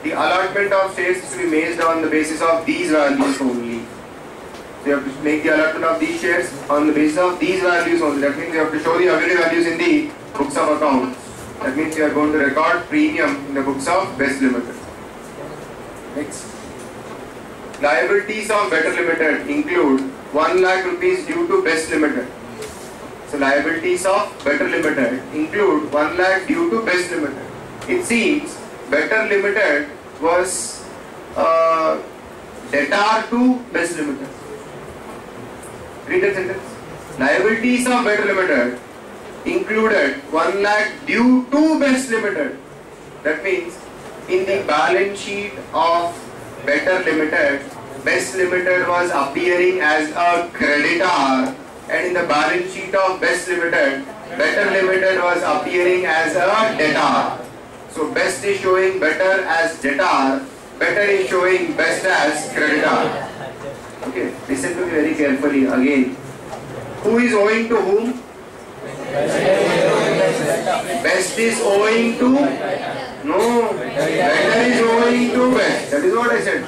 A: The allotment of shares is to be based on the basis of these values only. So you have to make the allotment of these shares on the basis of these values only. That means you have to show the agreed values in the books of accounts. That means you are going to record premium in the books of Best Limited. Next. Liabilities of Better Limited include 1 lakh rupees due to Best Limited. So liabilities of Better Limited include 1 lakh due to Best Limited. It seems Better Limited was debtor to Best Limited. Read that sentence. Liabilities of Better Limited included 1 lakh due to Best Limited. That means in the balance sheet of Better Limited, Best Limited was appearing as a creditor, and in the balance sheet of Best Limited, Better Limited was appearing as a debtor. So Best is showing Better as debtor, Better is showing Best as creditor. Okay, listen to me very carefully again. Who is owing to whom? Best is owing to? No. Better is owing to best. That is what I said.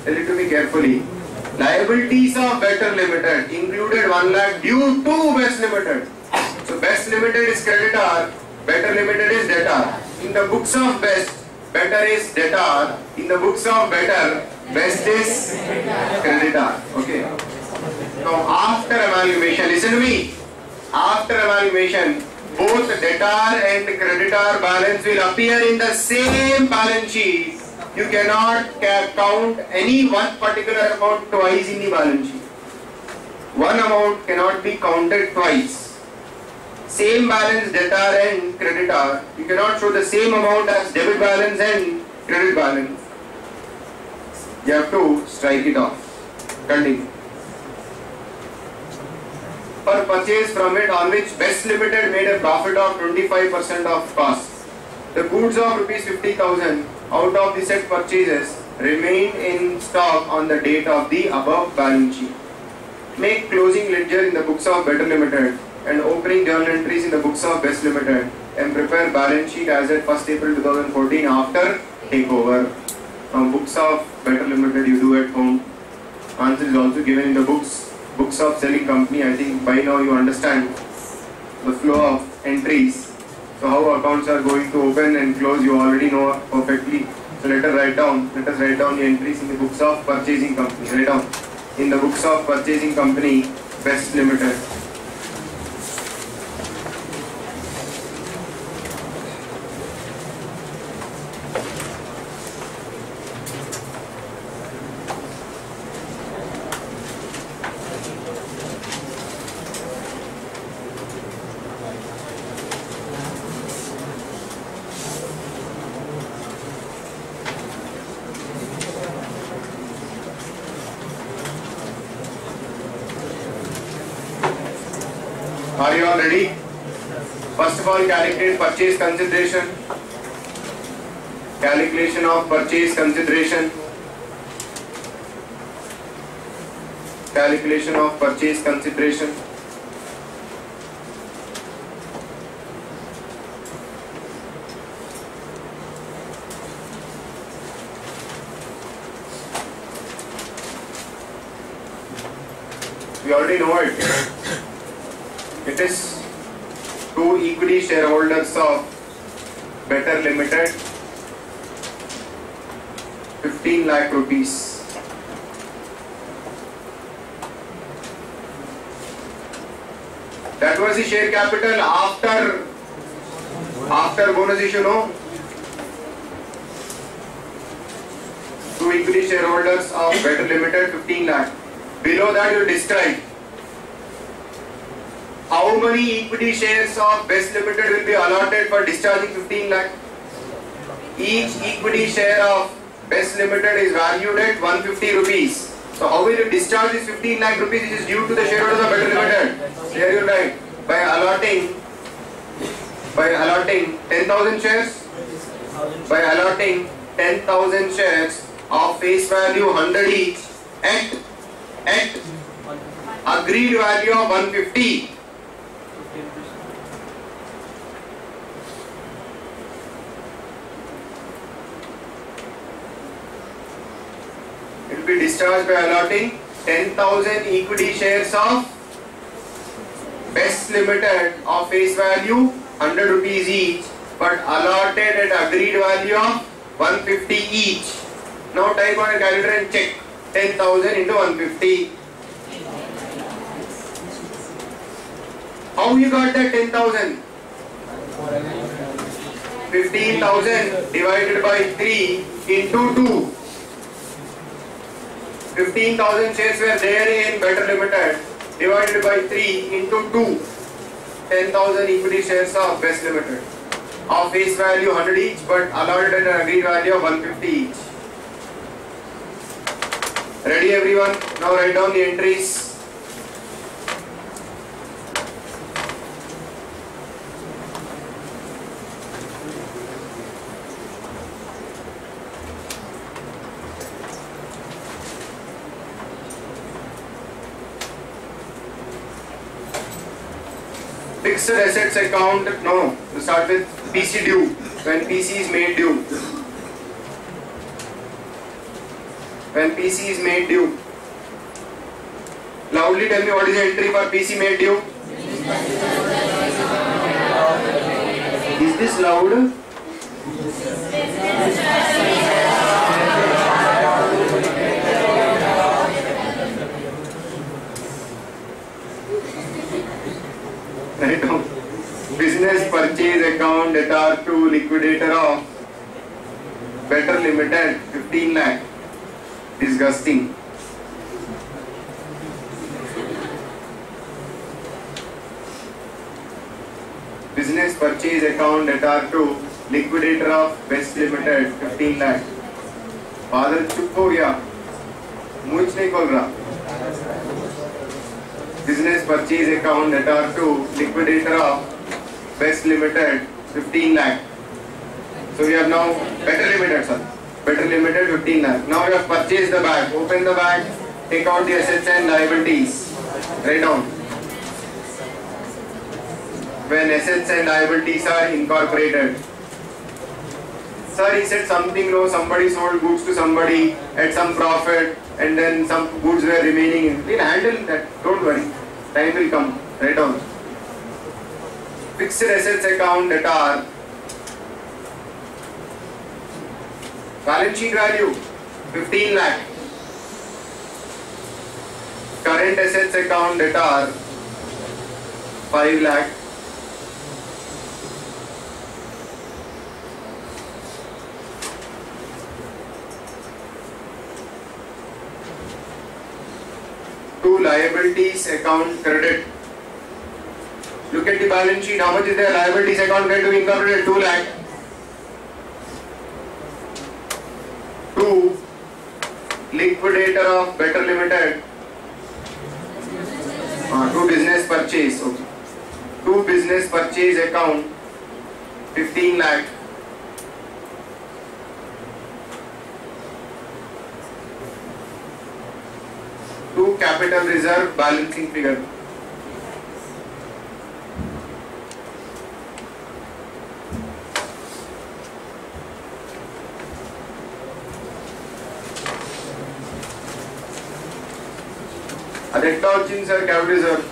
A: Tell it to me carefully. Liabilities of Better Limited included 1 lakh due to Best Limited. So Best Limited is creditor, Better Limited is debtor. In the books of Best, Better is debtor. In the books of Better, Best is creditor. Okay. Now after amalgamation, listen to me. After amalgamation, both debtor and creditor balance will appear in the same balance sheet. You cannot count any one particular amount twice in the balance sheet. One amount cannot be counted twice. Same balance debtor and creditor. You cannot show the same amount as debit balance and credit balance. You have to strike it off. Continue. Per purchase from it on which Best Limited made a profit of 25% of cost. The goods of rupees 50,000 out of the said purchases remain in stock on the date of the above balance sheet. Make closing ledger in the books of Better Limited and opening journal entries in the books of Best Limited and prepare balance sheet as at 1st April 2014 after takeover. From books of Better Limited you do at home. Answer is also given in the books of selling company. I think by now you understand the flow of entries. So how accounts are going to open and close you already know perfectly. So let us write down the entries in the books of purchasing company. Write down in the books of purchasing company Best Limited. Are you all ready? First of all, calculate purchase consideration. Calculation of purchase consideration. Calculation of purchase consideration. We already know it. It is two equity shareholders of Better Limited, 15 lakh rupees. That was the share capital after bonus issue, no? Two equity shareholders of Better Limited, 15 lakh. Below that you describe how many equity shares of Best Limited will be allotted for discharging 15 lakh? Each equity share of Best Limited is valued at 150 rupees. So how will you discharge this 15 lakh rupees which is due to the shareholders of Better Limited? There you write, by allotting 10,000 shares, by allotting 10,000 shares of face value 100 each at agreed value of 150. It will be discharged by allotting 10,000 equity shares of Best Limited of face value 100 rupees each, but allotted at agreed value of 150 each. Now type on a calculator and check 10,000 into 150. How you got that 10,000? 15,000 divided by 3 into 2. 15,000 shares were there in Better Limited, divided by 3 into 2. 10,000 equity shares of Best Limited of face value 100 each, but allotted at an agreed value of 150 each. Ready everyone? Now write down the entries. Fixed assets account, no, to start with PC due, when PC is made due. When PC is made due. Loudly tell me what is the entry for PC made due? Is this loud? Write down. Business purchase account debtor to liquidator of Better Limited 15 lakh. Disgusting. Business purchase account debtor to liquidator of Best Limited 15 lakh. Father चुप हो गया, मुझ नहीं खोल रहा. Business purchase account debtor to liquidator of Best Limited 15 lakh. So we have now Better Limited, sir. Better Limited 15 lakh. Now we have purchased the bag. Open the bag. Take out the assets and liabilities. Write down. When assets and liabilities are incorporated. Sir, he said something, no, somebody sold goods to somebody at some profit and then some goods were remaining. We'll handle that, don't worry. Time will come. Write down. Fixed assets account debtor. Balance sheet value 15 lakh. Current assets account debtor 5 lakh. To liabilities account credit. Look at the balance sheet. How much is there? Liabilities account credit to be incorporated 2 lakh. To liquidator of Better Limited. To business purchase. Okay. To business purchase account 15 lakh. To capital reserve balancing figure. Acknowledging, sir, capital reserve.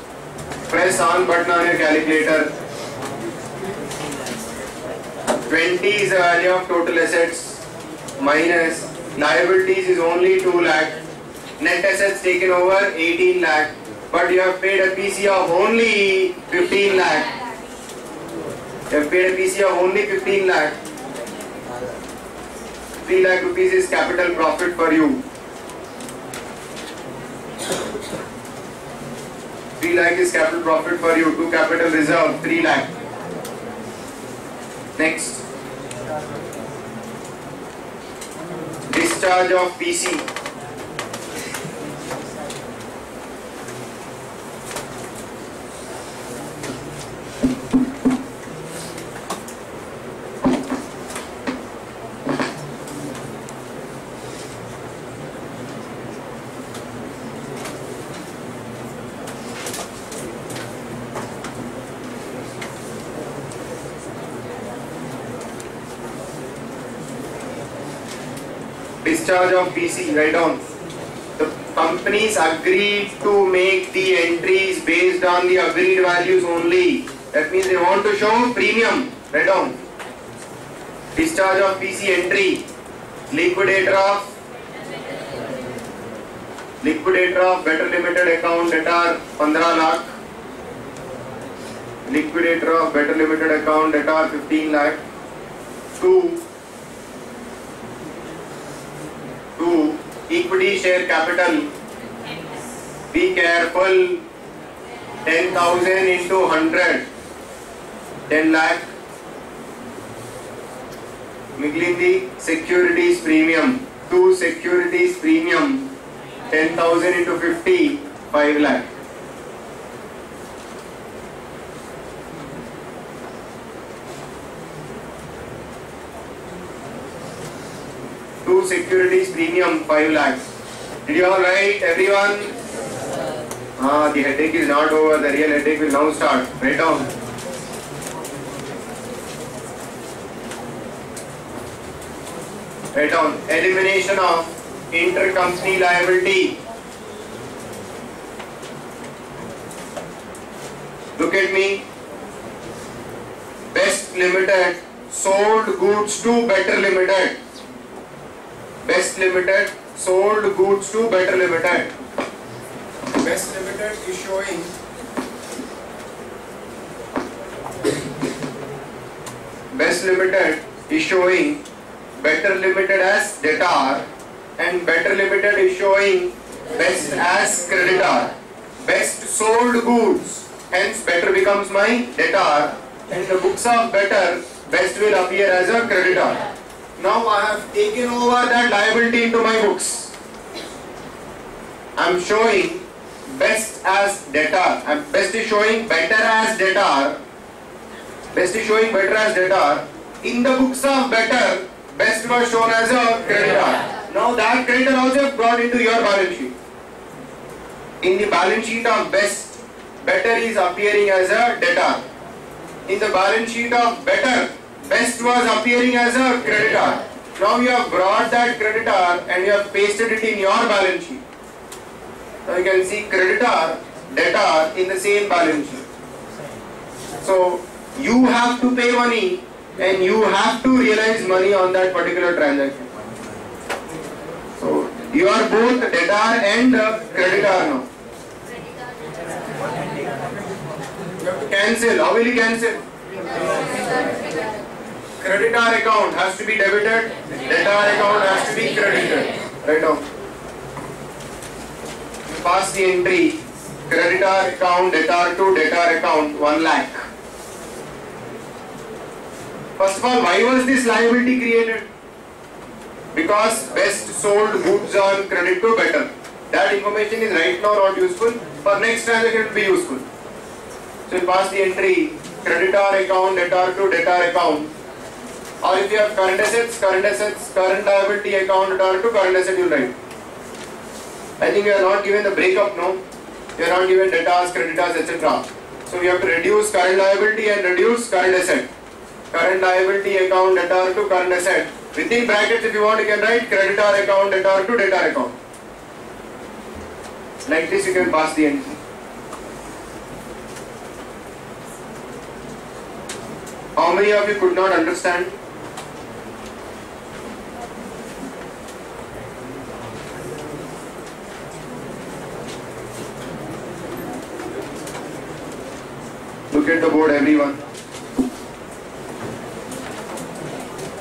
A: Press on button on your calculator. 20 is the value of total assets minus liabilities is only 2 lakh. Net assets taken over 18 lakh. But you have paid a PC of only 15 lakh. You have paid a PC of only 15 lakh. 3 lakh rupees is capital profit for you. 3 lakh is capital profit for you. To capital reserve 3 lakh. Next. Discharge of PC. Discharge of PC, write down. The companies agreed to make the entries based on the agreed values only. That means they want to show premium. Write down. Discharge of PC entry. Liquidator of Better Limited account debtor 15 lakh. Liquidator of Better Limited account debtor 15 lakh. To equity share capital. Be careful. 10,000 into 100. 10 lakh. Miglindi securities premium. To securities premium. 10,000 into 50. 5 lakh. To securities premium 5 lakhs. Did you all write, everyone? The headache is not over. The real headache will now start. Write down. Write down elimination of intercompany liability. Look at me. Best Limited sold goods to Better Limited. Best Limited sold goods to Better Limited. Best Limited is showing Best Limited is showing Better Limited as debtor and Better Limited is showing Best as creditor. Best sold goods, hence Better becomes my debtor and the books of Better, Best will appear as a creditor. Now I have taken over that liability into my books. I am showing Best as debtor and Best is showing Better as debtor. Best is showing Better as debtor. In the books of Better, Best was shown as a creditor. Now that creditor also brought into your balance sheet. In the balance sheet of Best, Better is appearing as a debtor. In the balance sheet of Better, Best was appearing as a creditor. Now you have brought that creditor and you have pasted it in your balance sheet. Now you can see creditor, debtor in the same balance sheet. So you have to pay money and you have to realize money on that particular transaction. So you are both debtor and creditor now. You have to cancel. How will you cancel? Creditor account has to be debited, debtor account has to be credited. Right now. Pass the entry, creditor account, debtor to debtor account, 1 lakh. First of all, why was this liability created? Because Best sold goods on credit to Better. That information is right now not useful. For next transaction it will be useful. So you pass the entry, creditor account, debtor to debtor account. Or if you have current assets, current liability account, debtor to current asset you write. I think you are not given the breakup, no? You are not given debtors, creditors, etc. So you have to reduce current liability and reduce current asset. Current liability account, debtor to current asset. Within brackets, if you want, you can write creditor account, debtor to debtor account. Like this, you can pass the entry. How many of you could not understand? Look at the board, everyone.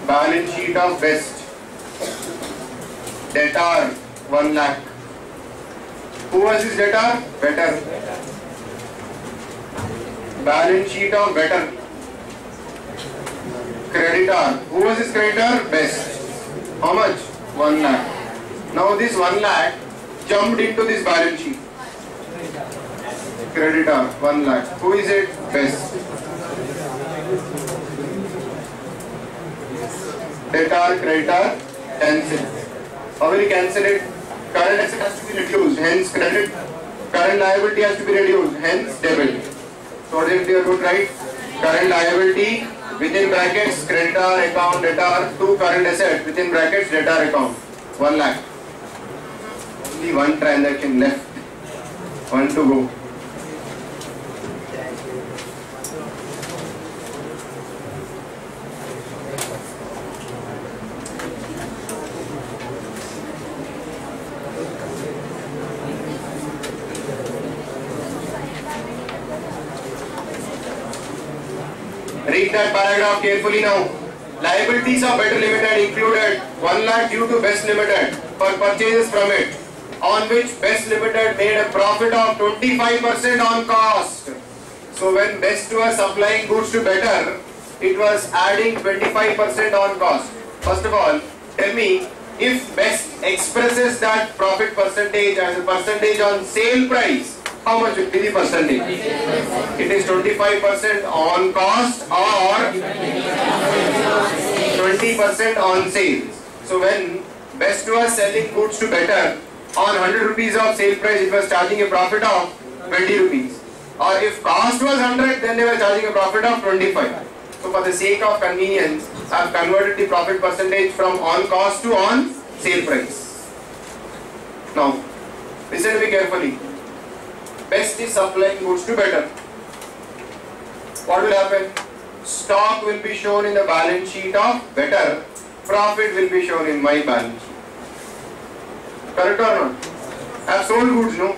A: Balance sheet of Best. Debtor 1 lakh. Who was his debtor? Better. Balance sheet of Better. Creditor. Who was his creditor? Best. How much? 1 lakh. Now this 1 lakh jumped into this balance sheet. Creditor 1 lakh. Who is it? Best. Debtor, creditor, cancel. How will you cancel it? Current asset has to be reduced, hence credit. Current liability has to be reduced, hence debit. So what is your good, right? Current liability within brackets creditor account debtor to current asset within brackets debtor account 1 lakh. Only one transaction left. One to go. Read that paragraph carefully now. Liabilities of Better Limited included 1 lakh due to Best Limited for purchases from it, on which Best Limited made a profit of 25% on cost. So when Best was supplying goods to Better, it was adding 25% on cost. First of all, tell me, if Best expresses that profit percentage as a percentage on sale price, how much will be the percentage? It is 25% on cost or 20% on sales. So when Best was selling goods to Better, on 100 rupees of sale price, it was charging a profit of 20 rupees. Or if cost was 100, then they were charging a profit of 25. So for the sake of convenience, I have converted the profit percentage from on cost to on sale price. Now, listen to me carefully. Best is supplying goods to better. What will happen? Stock will be shown in the balance sheet of better. Profit will be shown in my balance sheet. Correct or not? I have sold goods, no?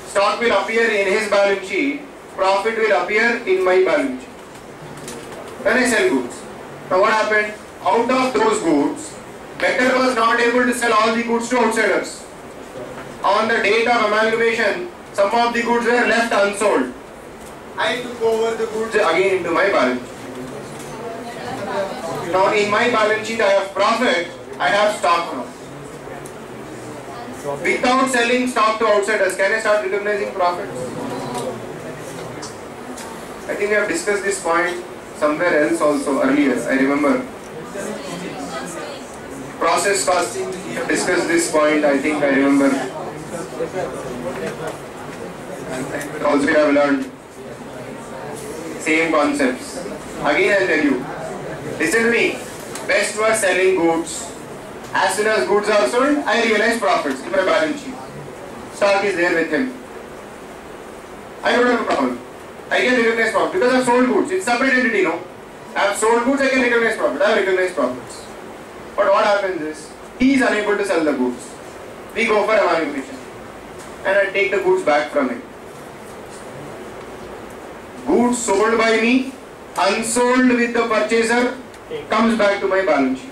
A: Stock will appear in his balance sheet. Profit will appear in my balance sheet. Then I sell goods. Now what happened? Out of those goods, better was not able to sell all the goods to outsiders. On the date of amalgamation, some of the goods were left unsold. I took over the goods again into my balance sheet. Now in my balance sheet I have profit, I have stock now. Without selling stock to outsiders, can I start recognizing profits? I think we have discussed this point somewhere else also earlier, I remember. Process costing, we have discussed this point, I think I remember. Also we have learned same concepts. Again I'll tell you, listen to me, best was selling goods. As soon as goods are sold, I realize profits in my balance sheet. Stock is there with him. I don't have a problem. I can recognize profit because I have sold goods. It's separate entity, no? I have sold goods, I can recognize profit. I have recognized profits. But what happens is, he is unable to sell the goods. We go for amalgamation. And I take the goods back from him. Goods sold by me, unsold with the purchaser, comes back to my balance sheet.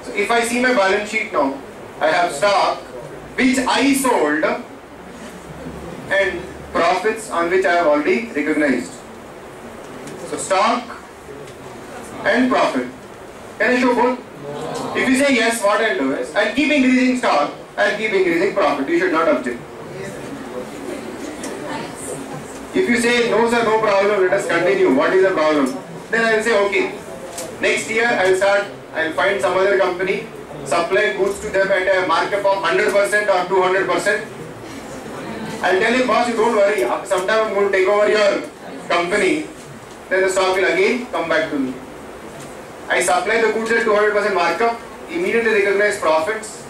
A: So if I see my balance sheet now, I have stock which I sold and profits on which I have already recognized. So stock and profit. Can I show both? If you say yes, what I'll do is, I'll keep increasing stock, I'll keep increasing profit. You should not object. If you say no sir, no problem, let us continue. What is the problem? Then I will say okay. Next year I'll find some other company, supply goods to them at a markup of 100% or 200%. I'll tell him, boss, you don't worry. Sometime I'm going to take over your company. Then the stock will again come back to me. I supply the goods at 200% markup, immediately recognize profits.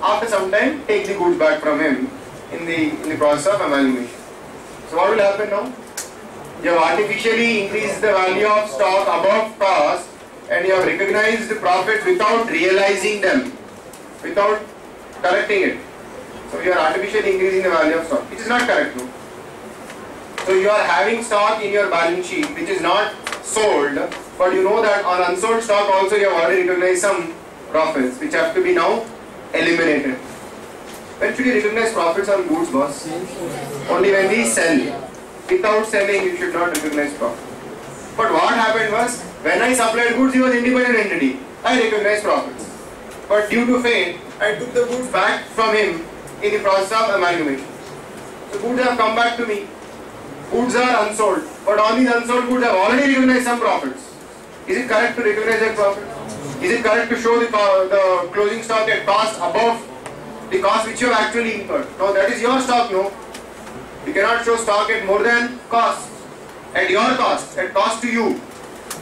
A: After some time, take the goods back from him in the process of amalgamation. So what will happen now? You have artificially increased the value of stock above cost and you have recognized the profit without realizing them, without correcting it. So you are artificially increasing the value of stock, which is not correct. No? So you are having stock in your balance sheet which is not sold, but you know that on unsold stock also you have already recognized some profits which have to be now eliminated. When should you recognize profits on goods, boss? Only when we sell. Without selling, you should not recognize profit. But what happened was, when I supplied goods, he was an independent entity. I recognized profits. But due to fate, I took the goods back from him in the process of amalgamation. So goods have come back to me. Goods are unsold. But on these unsold goods, I have already recognized some profits. Is it correct to recognize that profit? Is it correct to show the closing stock at cost above the cost which you have actually incurred? No, that is your stock, no. You cannot show stock at more than cost, at your cost, at cost to you.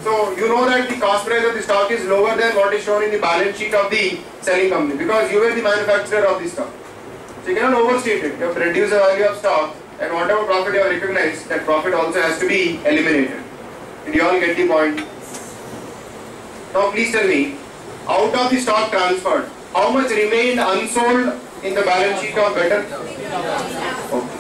A: So you know that the cost price of the stock is lower than what is shown in the balance sheet of the selling company because you were the manufacturer of the stock. So you cannot overstate it. You have to reduce the value of stock and whatever profit you have recognized, that profit also has to be eliminated. Did you all get the point? Now please tell me, out of the stock transferred, how much remained unsold in the balance sheet of better? Okay.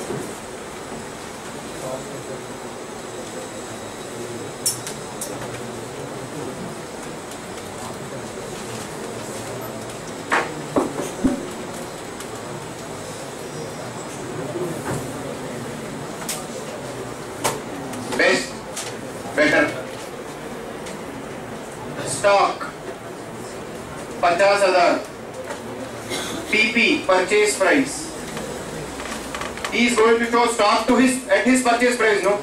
A: Best, better. Stock 50,000. PP, purchase price. He is going to show stock to at his purchase price, no?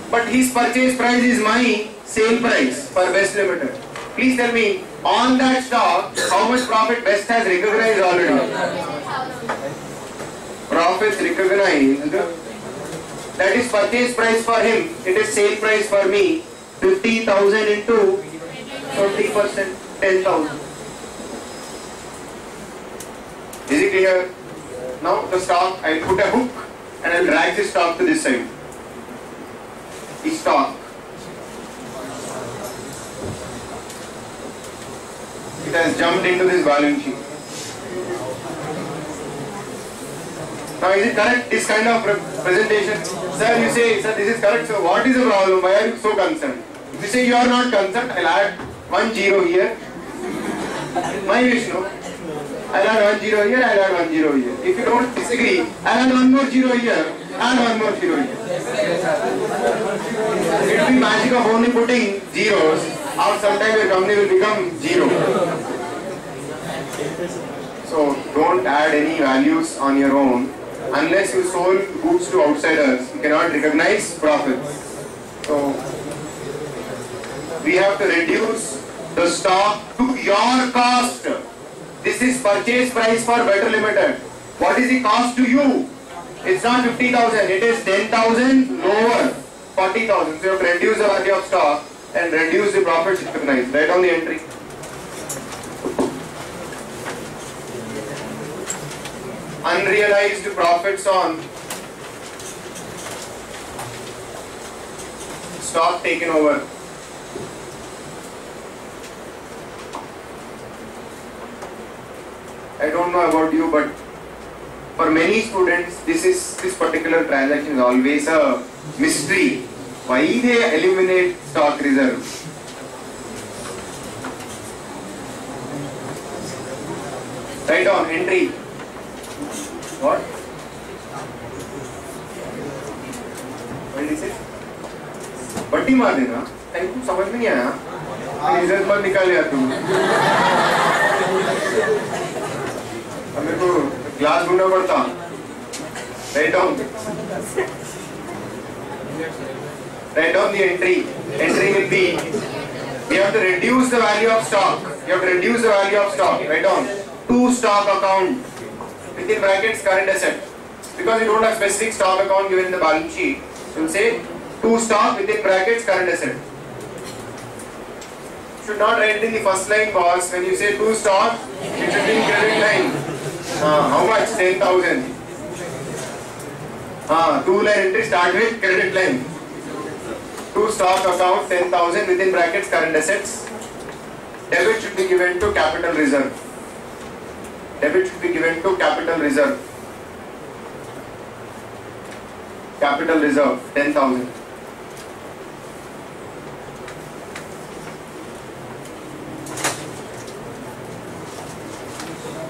A: But his purchase price is my sale price for Best Limited. Please tell me, on that stock, how much profit Best has recognized already? Profits recognized. That is purchase price for him. It is sale price for me. 50,000 into 20%, 10,000. Is it clear? Now the stock, I'll put a hook and I'll drag this stock to this side. This stock. It has jumped into this balance sheet. Now is it correct, this kind of presentation? Sir, you say, sir, this is correct, so what is the problem? Why are you so concerned? If you say you are not concerned, I'll add 1 0 here. My wish, no? I'll add 1 0 here, I'll add 1 0 here. If you don't disagree, I'll add 1 more 0 here, add 1 more 0 here. It will be magic of only putting zeros. After some time your company will become 0. So don't add any values on your own. Unless you sold goods to outsiders, you cannot recognize profits. So we have to reduce the stock to your cost. This is purchase price for Better Limited. What is the cost to you? It's not 50,000, it is 10,000 lower, 40,000. So you have to reduce the value of stock and reduce the profits recognized. Write down the entry. Unrealized profits on stock taken over. I don't know about you, but for many students, this particular transaction is always a mystery. Why they eliminate stock reserve? Write down entry. What? What did he say? बट्टी मार देना। तुम समझ में नहीं आया? Result मत निकाल यार तुम। अब मेरे को क्लास ढूंढना पड़ता। Write down. Write down the entry. Entry will be. We have to reduce the value of stock. You have to reduce the value of stock. Write down. To stock account. Within brackets current asset. Because you don't have specific stock account given in the balance sheet, you will say to stock within brackets current asset. Should not write in the first line, boss. When you say to stock, it should be in credit line. How much? 10,000. 2 line entry start with credit line. To stock account 10,000 within brackets current assets. Debit should be given to capital reserve. Debit should be given to capital reserve. Capital reserve 10,000.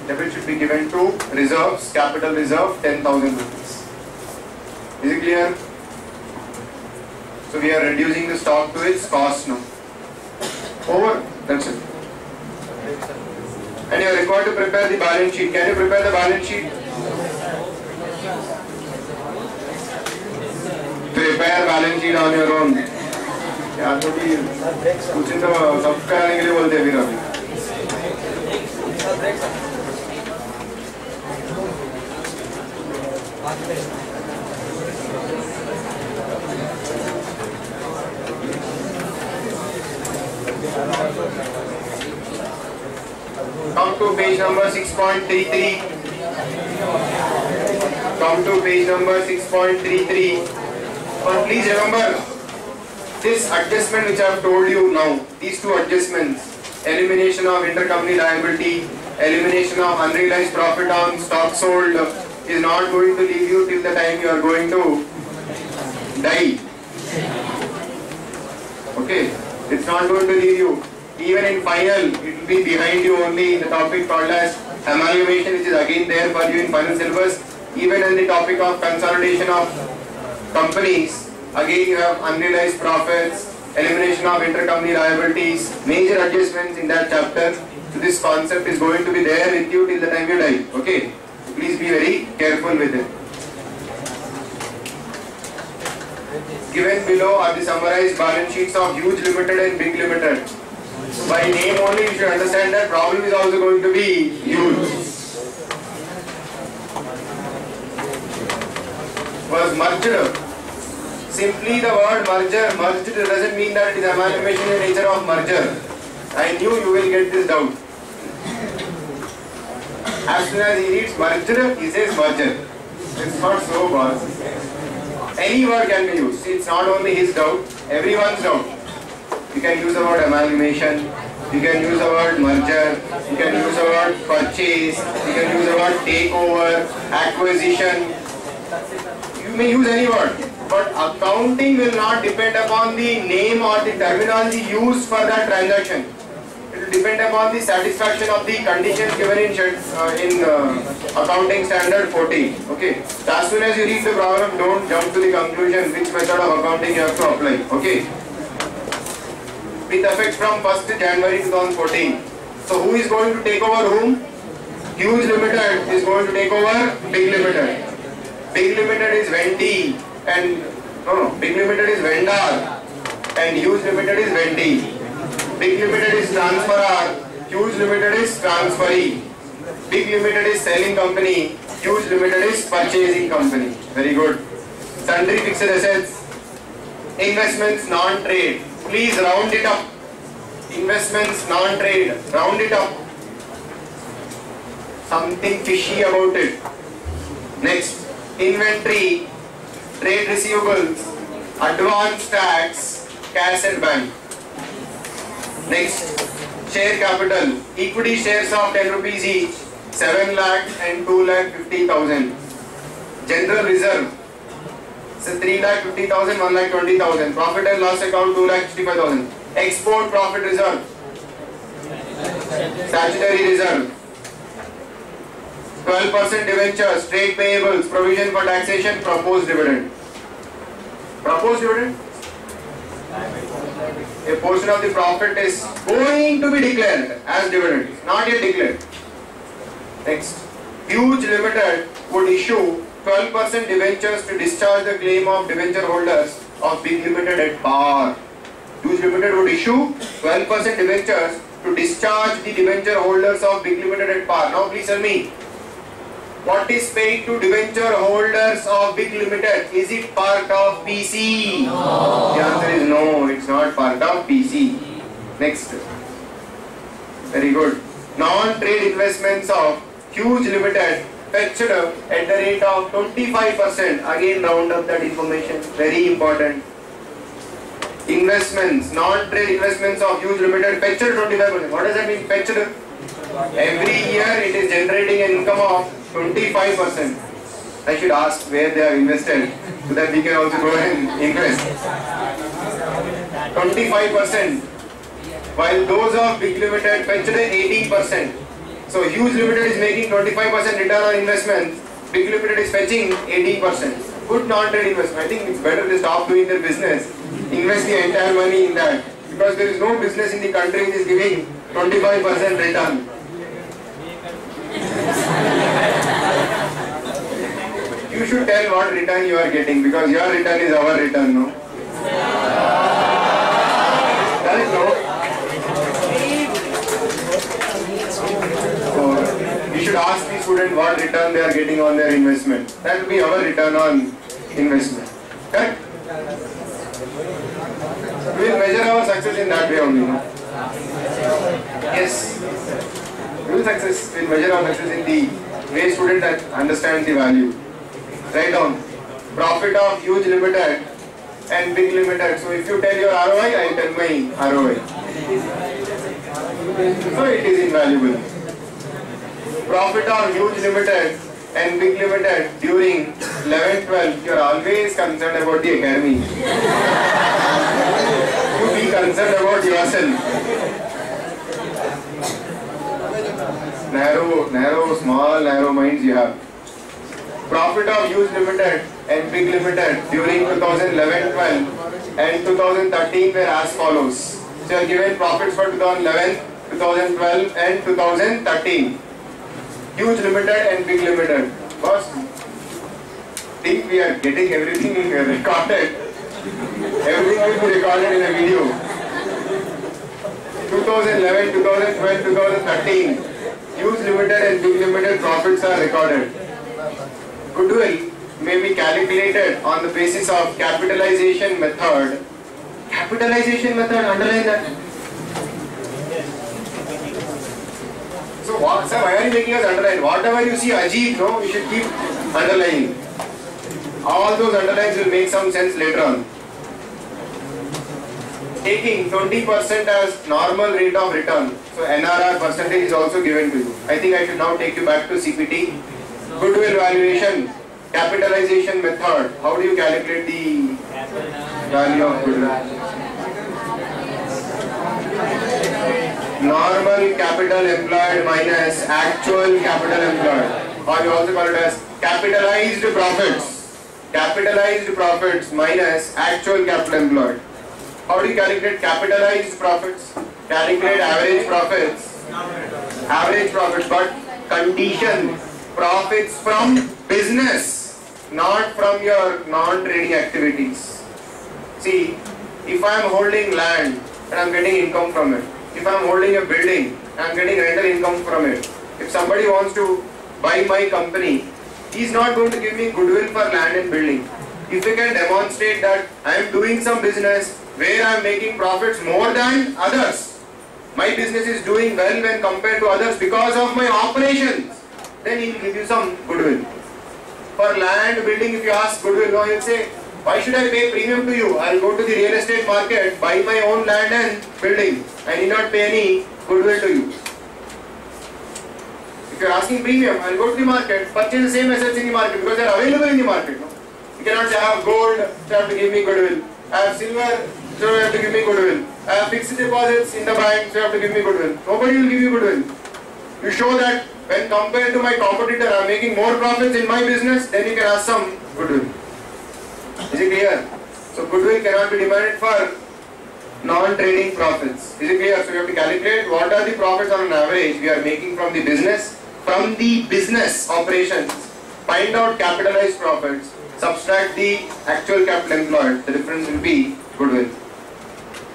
A: Debit should be given to reserves, capital reserve 10,000 rupees. Is it clear? So we are reducing the stock to its cost now. Over. That's it. And you are required to prepare the balance sheet. Can you prepare the balance sheet? Prepare balance sheet on your own. यार तो भी कुछ तो सब कराने के लिए बोलते हैं फिर अभी. Come to page number 6.33. Come to page number 6.33. But please remember this adjustment which I have told you now. These two adjustments: elimination of intercompany liability, elimination of unrealized profit on stock sold, is not going to leave you till the time you are going to die. Okay, it's not going to leave you. Even in final, it will be behind you only in the topic called as amalgamation, which is again there for you in final syllabus. Even in the topic of consolidation of companies, again you have unrealized profits, elimination of intercompany liabilities, major adjustments in that chapter. So this concept is going to be there with you till the time you die. Okay, please be very careful with it. Given below are the summarized balance sheets of Huge Limited and Big Limited. By name only you should understand that problem is also going to be huge. Was merged Simply the word merger, merged doesn't mean that it is amalgamation in the nature of merger. I knew you will get this doubt. As soon as he reads merger, he says merger. It's not so boss. Any word can be used. It's not only his doubt, everyone's doubt. You can use the word amalgamation, you can use the word merger, you can use the word purchase, you can use the word takeover, acquisition. You may use any word, but accounting will not depend upon the name or the terminology used for that transaction. It will depend upon the satisfaction of the conditions given in accounting standard 14. Okay. So as soon as you read the problem, don't jump to the conclusion which method of accounting you have to apply. Okay. With effect from 1st January 2014. So who is going to take over whom? Huge Limited is going to take over Big Limited. Big Limited is Vendi and Big Limited is vendor and Huge Limited is Vendi. Big Limited is transferor, Huge Limited is transferee. Big Limited is selling company, Huge Limited is purchasing company. Very good. Sundry fixed assets, investments non-trade. Please round it up. Investments non-trade, round it up. Something fishy about it. Next, inventory, trade receivables, advance tax, cash at bank. Next, share capital, equity shares of 10 rupees each, 7 lakh and 2 lakh 50,000. General reserve, so 3 lakh 50,000, 1 lakh 20,000. Profit and loss account 2 lakh 65,000. Export profit reserve, statutory reserve. 12% debentures, trade payables, provision for taxation, proposed dividend. Proposed dividend? A portion of the profit is going to be declared as dividend, not yet declared. Next, Huge Limited would issue 12% debentures to discharge the claim of debenture holders of Big Limited at par. Huge Limited would issue 12% debentures to discharge the debenture holders of Big Limited at par. Now please tell me, what is paid to debenture holders of Big Limited? Is it part of PC? No. The answer is no, it's not part of PC. Next. Very good. Non-trade investments of Huge Limited fetched at the rate of 25%. Again, round up that information. Very important. Investments, non-trade investments of Huge Limited fetched 25%. What does that mean? Fetched? Every year it is generating an income of 25%. I should ask where they are invested so that we can also go and invest. 25%. While those of Big Limited fetched 18%. So Huge Limited is making 25% return on investment. Big Limited is fetching 18%. Good non-trade investment. I think it's better they stop doing their business. Invest the entire money in that. Because there is no business in the country which is giving 25% return. You should tell what return you are getting because your return is our return, no? Correct, no? So, you should ask the student what return they are getting on their investment. That will be our return on investment. Correct? We will measure our success in that way only, no? Yes. We will measure our success in the way student understands the value. Write down profit of Huge Limited and Big Limited. So if you tell your ROI, I tell my ROI. So it is invaluable. Profit of Huge Limited and Big Limited during 11-12. You are always concerned about the academy. You be concerned about yourself. Narrow minds you have. Profit of Huge Limited and Big Limited during 2011-12 and 2013 were as follows. So you are given profits for 2011, 2012 and 2013. Huge Limited and Big Limited. First, think we are getting everything recorded. Everything will be recorded in a video. 2011, 2012, 2013. Huge Limited and Big Limited profits are recorded. Goodwill may be calculated on the basis of capitalization method. Capitalization method, underline that. So what, sir, why are you making us underline? Whatever you see Ajit, no, you should keep underlining. All those underlines will make some sense later on. Taking 20% as normal rate of return. So NRR percentage is also given to you. I think I should now take you back to CPT. Goodwill valuation, capitalization method. How do you calculate the value of goodwill? Normal capital employed minus actual capital employed. Or you also call it as capitalized profits. Capitalized profits minus actual capital employed. How do you calculate capitalized profits? Calculate average profits. Average profits, but condition profits from business, not from your non-trading activities. See, if I am holding land and I am getting income from it, if I am holding a building and I am getting rental income from it, if somebody wants to buy my company, he is not going to give me goodwill for land and building. If we can demonstrate that I am doing some business where I am making profits more than others, my business is doing well when compared to others because of my operations, then he will give you some goodwill. For land, building, if you ask goodwill, no, he will say, why should I pay premium to you? I will go to the real estate market, buy my own land and building. I need not pay any goodwill to you. If you are asking premium, I will go to the market, purchase the same assets in the market because they are available in the market. No? You cannot say, I have gold, so you have to give me goodwill. I have silver, so you have to give me goodwill. I have fixed deposits in the bank, so you have to give me goodwill. Nobody will give you goodwill. You show that when compared to my competitor, I am making more profits in my business, then you can ask some goodwill. Is it clear? So goodwill cannot be demanded for non-trading profits. Is it clear? So we have to calculate what are the profits on an average we are making from the business operations. Find out capitalized profits, subtract the actual capital employed. The difference will be goodwill.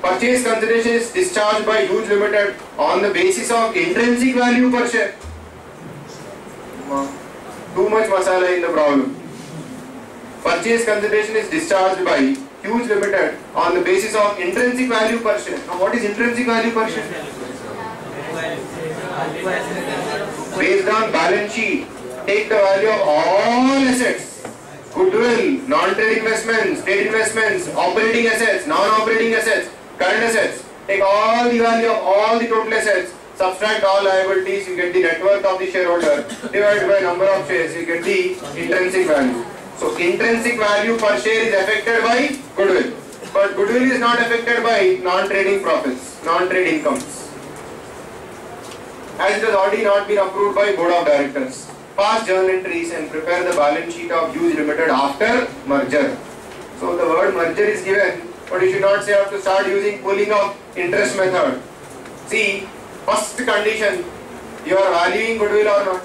A: Purchase consideration is discharged by Huge Limited on the basis of intrinsic value per share. Too much masala in the problem. Purchase consideration is discharged by Huge Limited on the basis of intrinsic value per share. Now what is intrinsic value per share? Based on balance sheet, take the value of all assets. Goodwill, non-trade investments, trade investments, operating assets, non-operating assets, current assets. Take all the value of all the total assets, subtract all liabilities, you get the net worth of the shareholder, divided by number of shares, you get the intrinsic value. So intrinsic value per share is affected by goodwill. But goodwill is not affected by non-trading profits, non-trade incomes. As it has already not been approved by Board of Directors. Pass journal entries and prepare the balance sheet of Huge Limited after merger. So the word merger is given, but you should not say you have to start using pooling of interest method. See, first condition, you are valuing goodwill or not?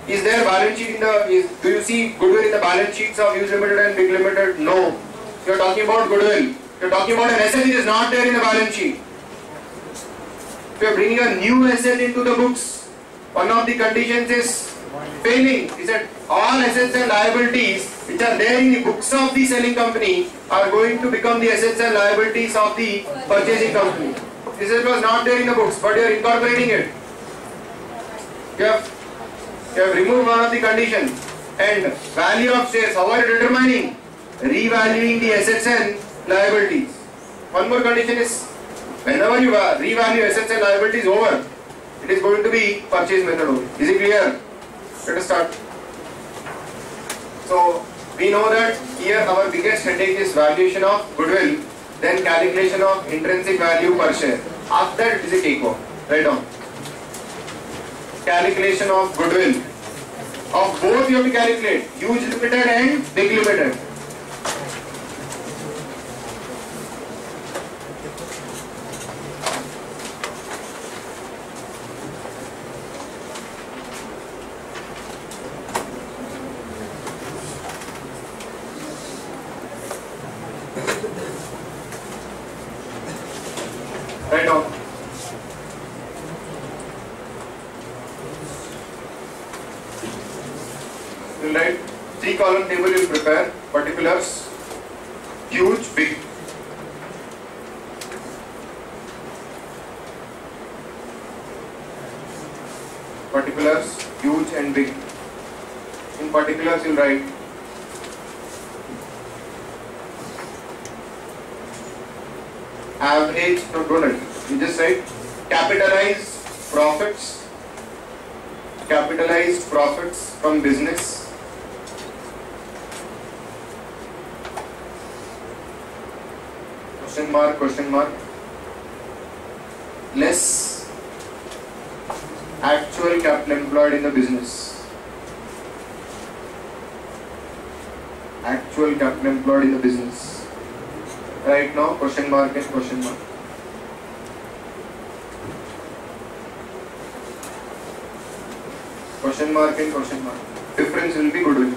A: Is there balance sheet in the, do you see goodwill in the balance sheets of Huge Limited and Big Limited? No. You are talking about goodwill. You are talking about an asset which is not there in the balance sheet. If you are bringing a new asset into the books, one of the conditions is failing. He said all assets and liabilities which are there in the books of the selling company are going to become the assets and liabilities of the purchasing company. This was not there in the books, but you are incorporating it. You have removed one of the conditions. And value of shares, how are you determining? Revaluing the assets and liabilities. One more condition is, whenever you revalue assets and liabilities over, it is going to be purchase method only. Is it clear? Let us start. So, we know that here our biggest headache is valuation of goodwill, then calculation of intrinsic value per share. After that, it is a cakewalk. Write down. Calculation of goodwill. Of both you have to calculate, Huge Limited and Big Limited. Right now. We'll write 3 columns. one table you will prepare. Particulars, huge, big. Particulars, huge and big. In particulars you will write average, no, don't write. You just write capitalized profits from business, question mark, less actual capital employed in the business, actual capital employed in the business. Right now, question mark and question mark. Question mark and question mark. Difference will be goodwill.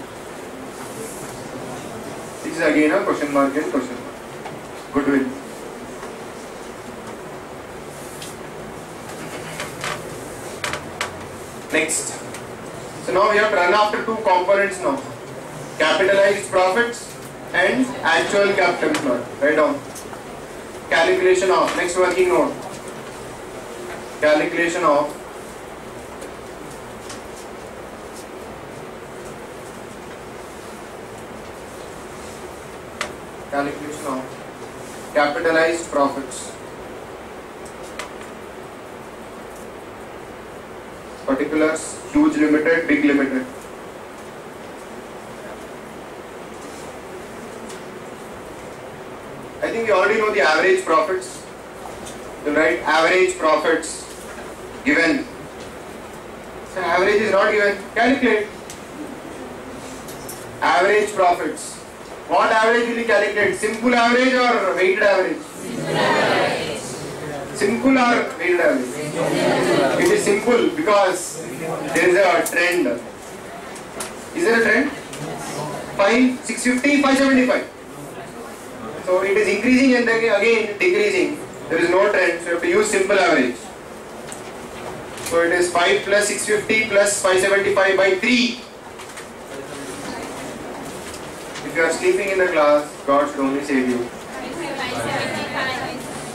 A: This is again a question mark and question mark. Goodwill. Next. So now we have to run after two components now. Capitalized profits and actual capital employed. Write down. Calculation of, next working note. Calculation of capitalized profits. Particulars, huge limited, big limited. I think you already know the average profits. You write average profits given. So average is not given. Calculate. Average profits. What average will you calculate? Simple average or weighted average? Simple or weighted average? It is simple because there is a trend. Is there a trend? 650, 575. So it is increasing and then again decreasing. There is no trend, so you have to use simple average. So it is 5 plus 650 plus 575 by 3. If you are sleeping in the class, God should only save you.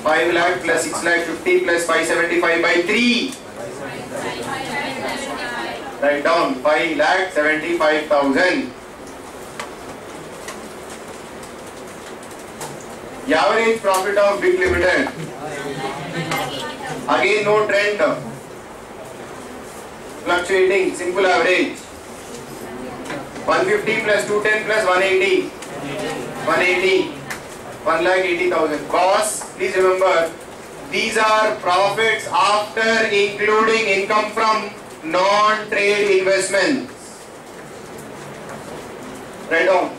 A: 5 lakh plus 6 lakh 50 plus 575 by 3. Write down 5 lakh 75,000. The average profit of Big Limited. Again no trend. Fluctuating, simple average. 150 plus 210 plus 180. 180. 1,80,000. Boss, please remember, these are profits after including income from non-trade investments. Write down.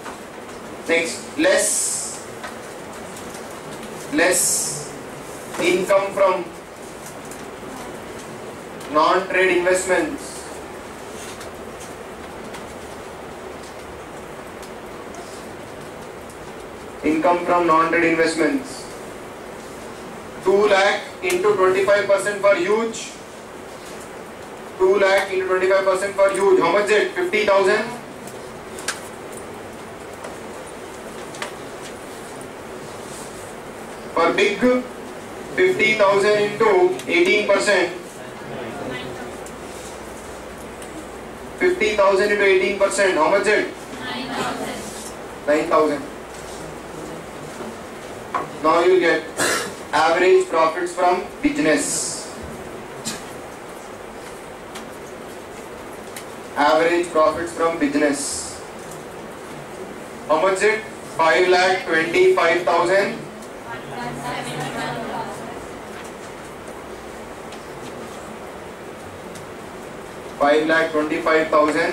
A: Next, less income from non-trade investments. Income from non-trade investments. 2 lakh into 25% for huge. 2 lakh into 25% for huge. How much is it? 50,000. For big, 50,000 into 18%. 50,000 into 18%. How much is it? 9,000. Now you get average profits from business. Average profits from business. How much is it? 5,25,000. 5,25,000,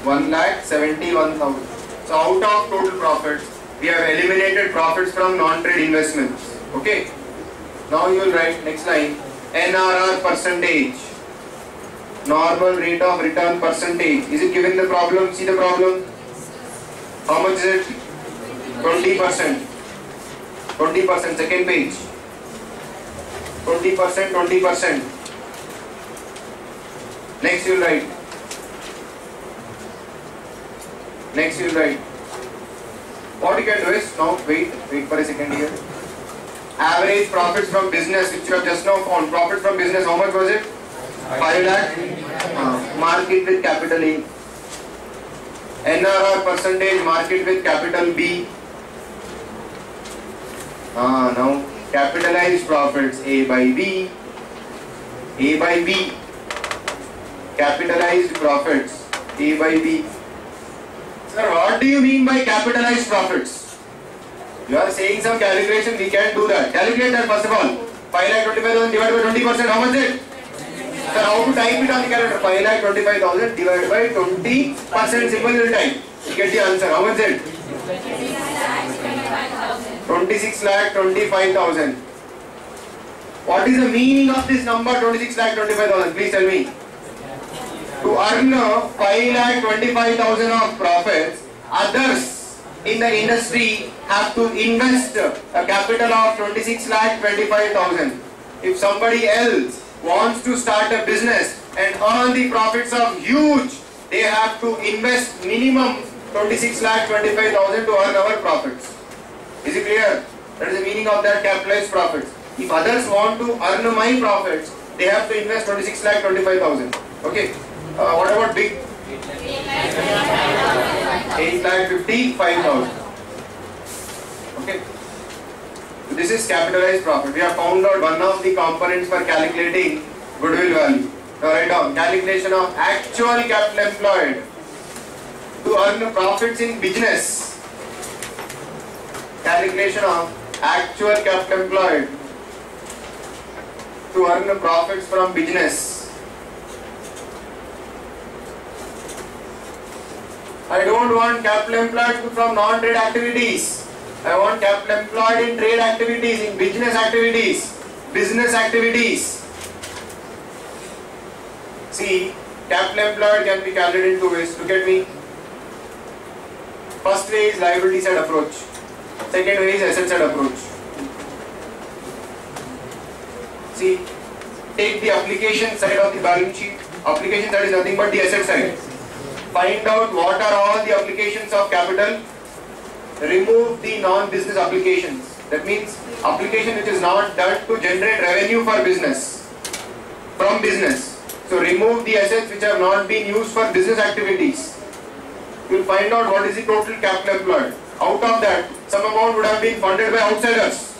A: 1,71,000. So out of total profits, we have eliminated profits from non-trade investments. Okay. Now you will write next line. NRR percentage. Normal rate of return percentage. Is it given in the problem? See the problem. How much is it? 20%. 20%. Second page. 20%. 20%. Next you will write. Next you write. What you can do is, now wait for a second here. Average profits from business which you have just now found. Profit from business, how much was it? 5 lakh. Mark it with capital A. NRR percentage, mark it with capital B. Now capitalized profits A by B. A by B. Capitalized profits A by B. Sir, what do you mean by capitalized profits? You are saying some calculation, we can do that. Calculate that first of all. 5,25,000 divided by 20%, how much is it? Sir, how to type it on the calculator? 5,25,000 divided by 20%, simple you will type. You get the answer. How much is it? 26,25,000. What is the meaning of this number 26,25,000? Please tell me. To earn 5,25,000 of profits, others in the industry have to invest a capital of 26,25,000. If somebody else wants to start a business and earn the profits of huge, they have to invest minimum 26,25,000 to earn our profits. Is it clear? That is the meaning of that capitalized profits. If others want to earn my profits, they have to invest 26,25,000. Okay. What about big? 8,55,000. Okay. So this is capitalized profit. We have found out one of the components for calculating goodwill value. Now write down calculation of actual capital employed to earn profits in business. Calculation of actual capital employed to earn profits from business. I don't want capital employed from non-trade activities. I want capital employed in trade activities, in business activities. See, capital employed can be calculated in two ways. Look at me. First way is liability side approach. Second way is asset side approach. See, take the application side of the balance sheet. Application side is nothing but the asset side. Find out what are all the applications of capital. Remove the non-business applications. That means application which is not done to generate revenue for business, from business. So remove the assets which have not been used for business activities. You will find out what is the total capital employed. Out of that, some amount would have been funded by outsiders.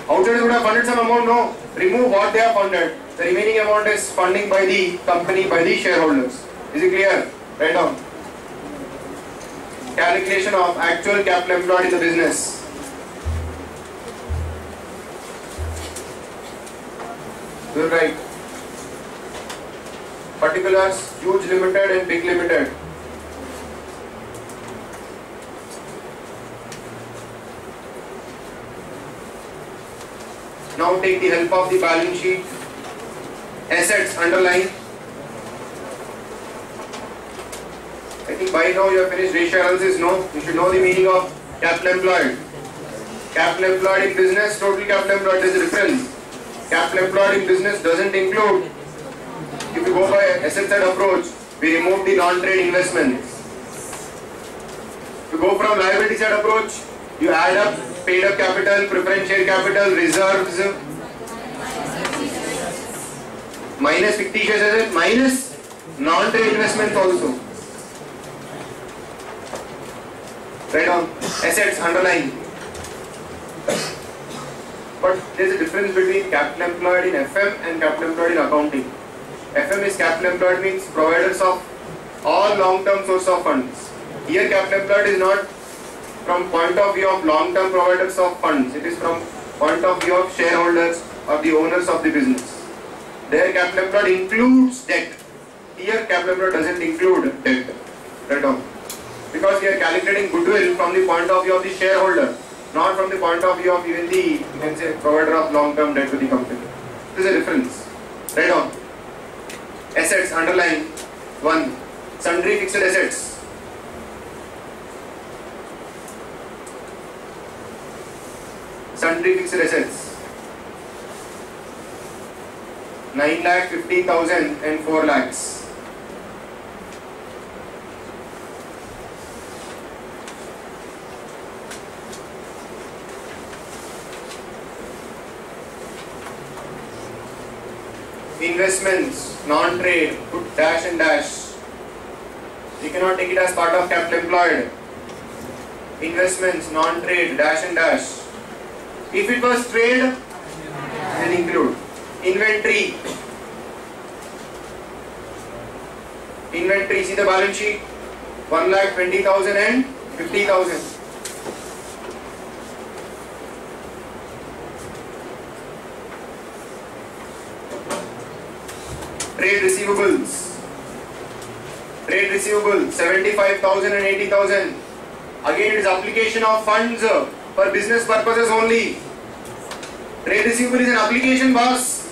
A: Outsiders would have funded some amount. No. Remove what they have funded. The remaining amount is funding by the company, by the shareholders. Is it clear? Write down. Calculation of actual capital employed in the business. You will write particulars, huge limited and big limited. Now take the help of the balance sheet. Assets, underline. I think by now you have finished ratio analysis. No, you should know the meaning of capital employed. Capital employed in business, total capital employed, there is a difference. Capital employed in business doesn't include, if you go by asset side approach, we remove the non-trade investments. If you go from liability side approach, you add up paid up capital, preference share capital, reserves, minus fictitious asset, minus non-trade investments also. Write down assets, underline. But there is a difference between capital employed in FM and capital employed in accounting. FM is capital employed means providers of all long-term source of funds. Here capital employed is not from point of view of long-term providers of funds. It is from point of view of shareholders or the owners of the business. There capital employed includes debt. Here capital employed doesn't include debt. Write down. Because we are calculating goodwill from the point of view of the shareholder, not from the point of view of even the, you can say, provider of long-term debt to the company. There is a difference. Write down. Assets, underline. 1. Sundry fixed assets. Sundry fixed assets. 9,15,000 and 4 lakhs. investments, non-trade, put dash and dash. You cannot take it as part of capital employed. Investments, non-trade, dash and dash. If it was trade, then include. Inventory. Inventory, see the balance sheet? 1,20,000 and 50,000. Trade receivables. Trade receivables 75,000 and 80,000. Again, it is application of funds for business purposes only. Trade receivable is an application, boss.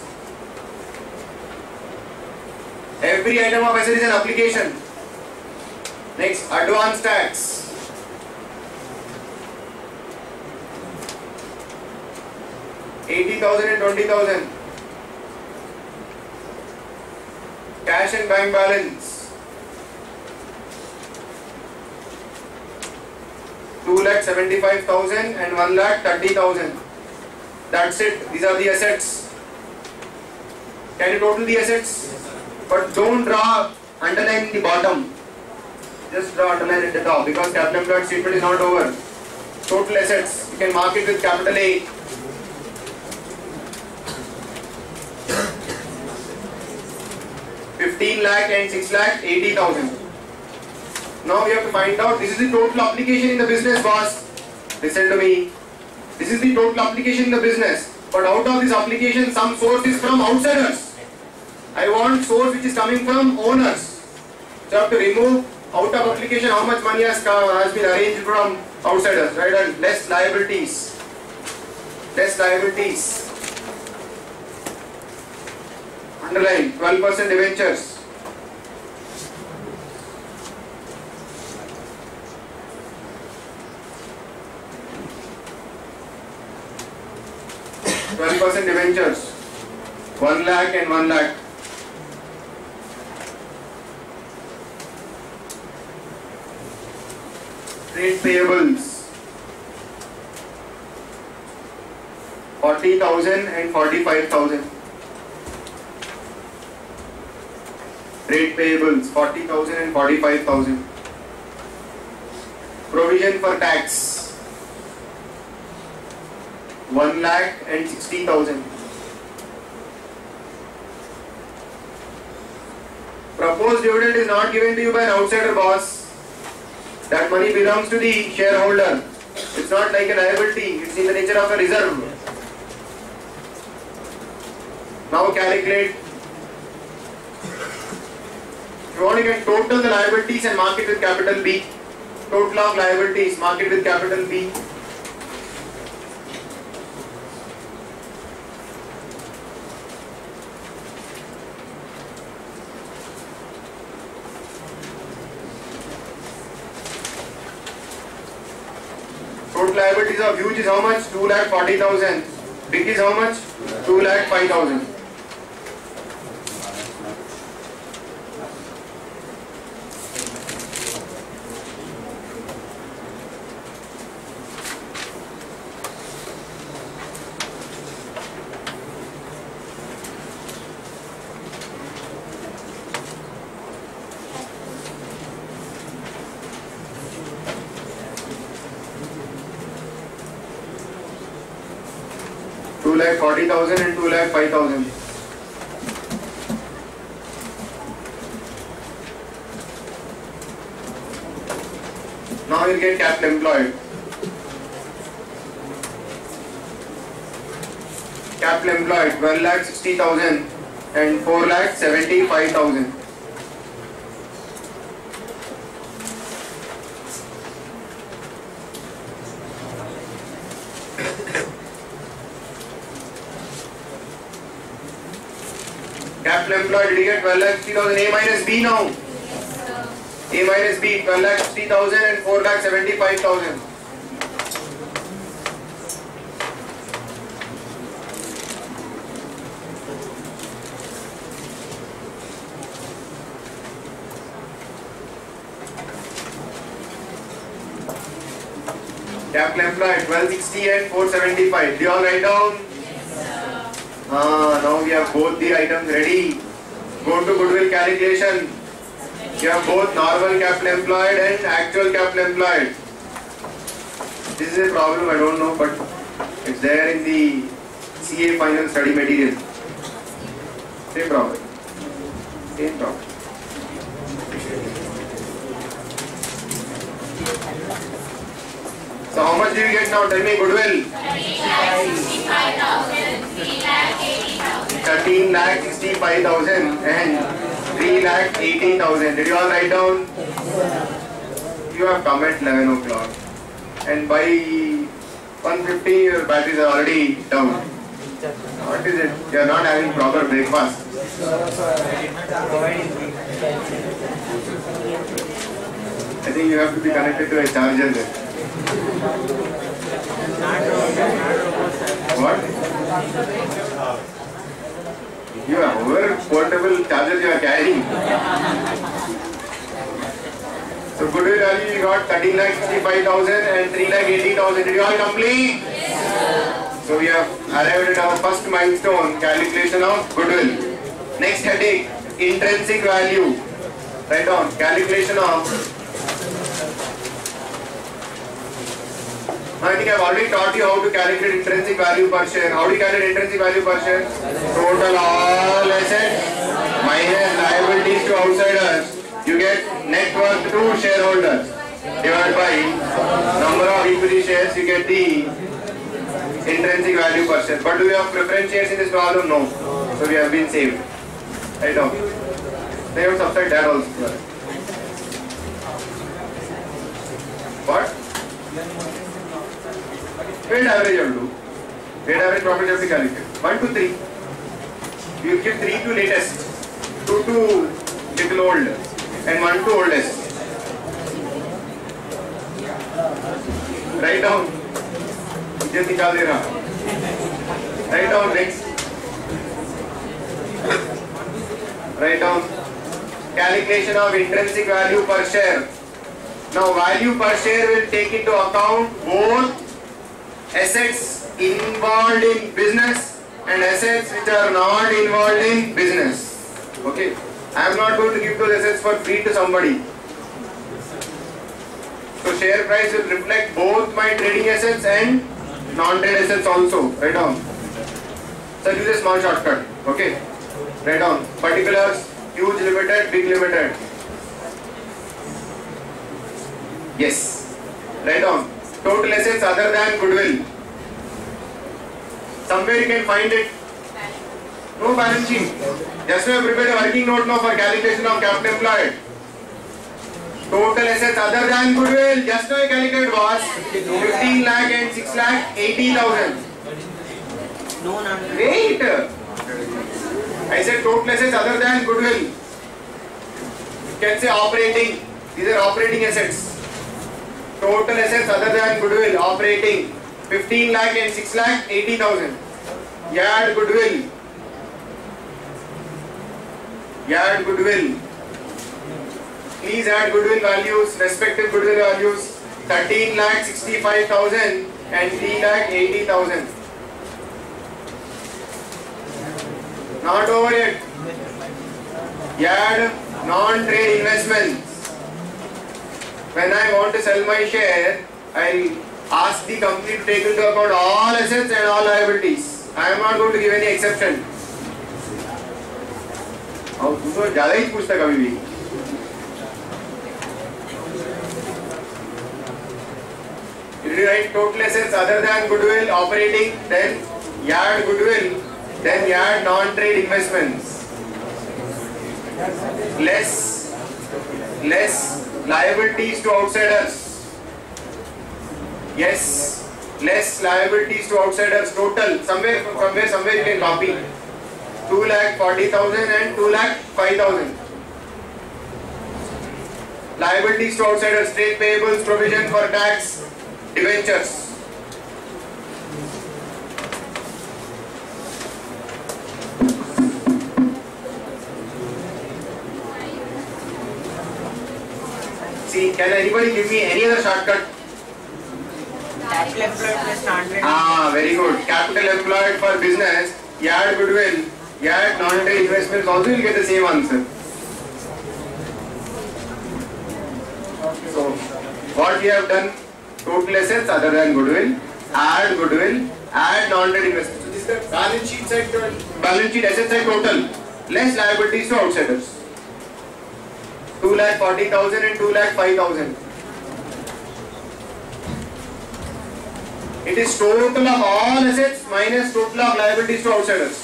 A: Every item of asset is an application. Next, advance tax. $80,000 and $20,000. Cash and bank balance 2,75,000 and 1,30,000. That's it. These are the assets. Can you total the assets? But don't draw underline in the bottom. Just draw underline at the top because capital employed statement is not over. Total assets. You can mark it with capital A. $15 lakh and $6 lakh 80,000. Now we have to find out this is the total application in the business, boss. Listen to me. This is the total application in the business. But out of this application, some source is from outsiders. I want source which is coming from owners. So I have to remove out of application how much money has been arranged from outsiders, right? And less liabilities. Less liabilities. Underline 12% debentures. Debentures 1 lakh and 1 lakh. Trade payables 40,000 and 45,000. Trade payables 40,000 and 45,000. Provision for tax 1 lakh and 60,000. Proposed dividend is not given to you by an outsider, boss. That money belongs to the shareholder. It's not like a liability. It's in the nature of a reserve. Now calculate. If you want, you can total the liabilities and mark it with capital B. Total of liabilities, mark it with capital B. Total liabilities of huge is how much? 2,40,000. Big is how much? 2,05,000. Like 40,000 and 2,05,000. Now you get capital employed. Capital employed 12,60,000 and 4,75,000. Capital employed, did you get 12,60,000? A minus B now. Yes, sir. A minus B, 12,60,000 and 4,75,000. Capital employed 1260 and 475. Do you all write down? Yes, sir. Now we have both the items ready. Go to goodwill calculation. You have both normal capital employed and actual capital employed. This is a problem, I don't know, but it's there in the CA final study material. Same problem. Same problem. So how much do you get now? Tell me, goodwill. 13,65,000 and 3,80,000. Did you all write down? You have come at 11 o'clock. And by 1:50 your batteries are already down. What is it? You are not having proper breakfast. I think you have to be connected to a charger there. What? You have over portable chargers you are carrying. So goodwill value you got 13,65,000 and 3,80,000. Did you all complete? Yes. So we have arrived at our first milestone, calculation of goodwill. Next headache, intrinsic value. Write down, calculation of. I think I have already taught you how to calculate intrinsic value per share. How do you calculate intrinsic value per share? Total all assets minus liabilities to outsiders. You get net worth to shareholders divided by number of equity shares. You get the intrinsic value per share. But do we have preference shares in this problem? No. So we have been saved. Right now. They have subtract that also. What? Weighted average you have to do. Weighted average profit you have to calculate. 1 to 3. You give 3 to latest, 2 to little old, and 1 to oldest. Write down. Just निकाल दे रहा. Write down next. Write down. Calculation of intrinsic value per share. Now value per share will take into account both assets involved in business and assets which are not involved in business. Okay. I am not going to give those assets for free to somebody. So share price will reflect both my trading assets and non-trade assets also. Write down. So use a small shortcut. Okay. Write down. Particulars, huge limited, big limited. Yes. Write down. Total assets other than goodwill. Somewhere you can find it. No balance sheet. Just now I prepared a working note now for calculation of capital employed. Total assets other than goodwill. Just now I calculated was 15 lakh and 6 lakh 80,000. Wait. I said total assets other than goodwill. You can say operating. These are operating assets. Total assets other than goodwill. Operating. 15 lakh and 6 lakh 80,000. Add goodwill. Add goodwill. Please add goodwill values, respective goodwill values. 13 lakh 65,000 and 3 lakh 80,000. Not over yet. Add non-trade investments. When I want to sell my share, I ask the company to take into account all assets and all liabilities. I am not going to give any exception. और तू तो ज़्यादा ही पूछता कभी भी. If you write total assets other than goodwill operating, then add goodwill, then add non-trade investments. Less liabilities to outsiders. Yes, less liabilities to outsiders. Total somewhere you can copy. 2,40,000 and 2,05,000. Liabilities to outsiders, trade payables, provision for tax, debentures. See, can anybody give me any other shortcut?
B: Capital employed plus non-trade.
A: Very good. Capital employed for business you add goodwill, you add non-retail investments, also you'll get the same answer. So, what we have done, total assets other than goodwill, add non-retail investments. So, this is the balance sheet side, balance sheet asset side total, less liabilities to outsiders. 2,40,000 and 2,05,000. It is total of all assets minus total of liabilities to outsiders.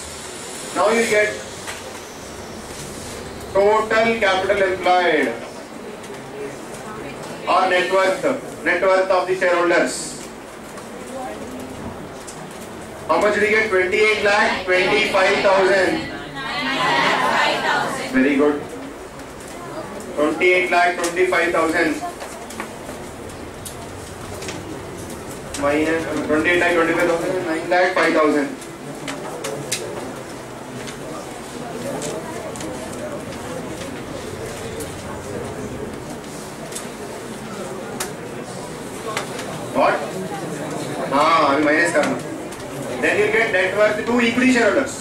A: Now you get total capital employed or net worth of the shareholders. How much did you get? 28,25,000. Very good. 28,25,000 minus 28,25,000 and 9,05,000. What? Minus karna. Then you get net worth to equity shareholders.